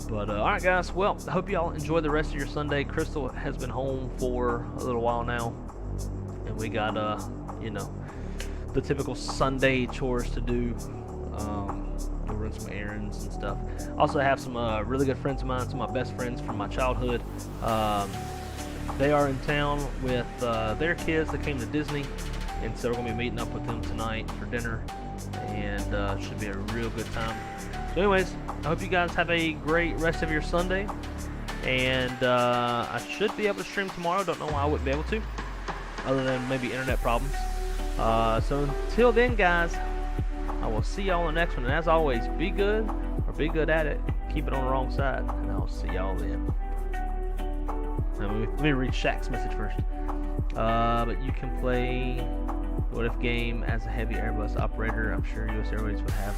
But alright, guys, well, I hope y'all enjoy the rest of your Sunday. Crystal has been home for a little while now, and we got you know, the typical Sunday chores to do. We're run some errands and stuff. Also have some really good friends of mine, some of my best friends from my childhood. They are in town with their kids that came to Disney, and so we're going to be meeting up with them tonight for dinner, and should be a real good time. So anyways, I hope you guys have a great rest of your Sunday, and I should be able to stream tomorrow. Don't know why I wouldn't be able to, other than maybe internet problems. So until then, guys, I will see y'all on the next one, and as always, be good, or be good at it. Keep it on the wrong side, and I'll see y'all then. Let me read Shaq's message first. But you can play the What If game as a heavy Airbus operator. I'm sure US Airways would have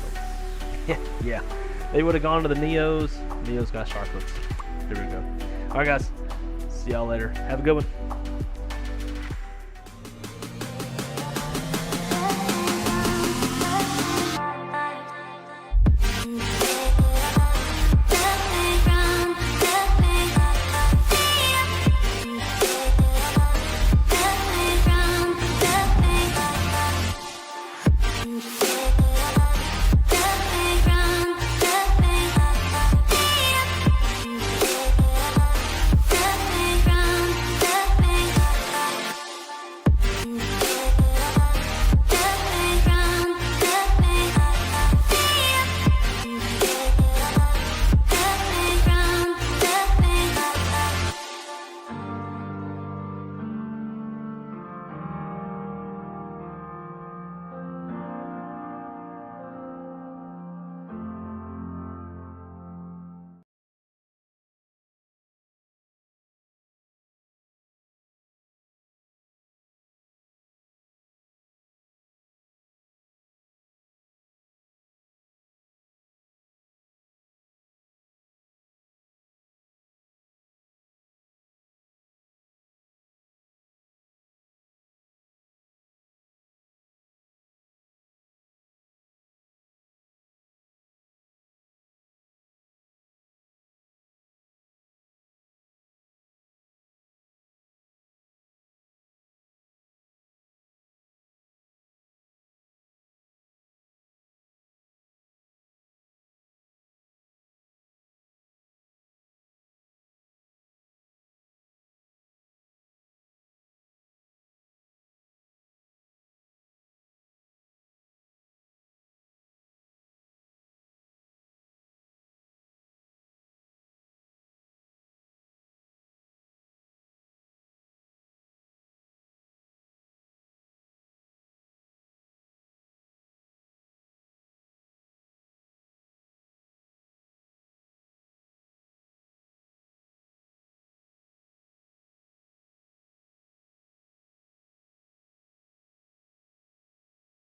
them. Yeah, they would have gone to the Neos. Neos got sharklets. There we go. Alright guys, see y'all later. Have a good one.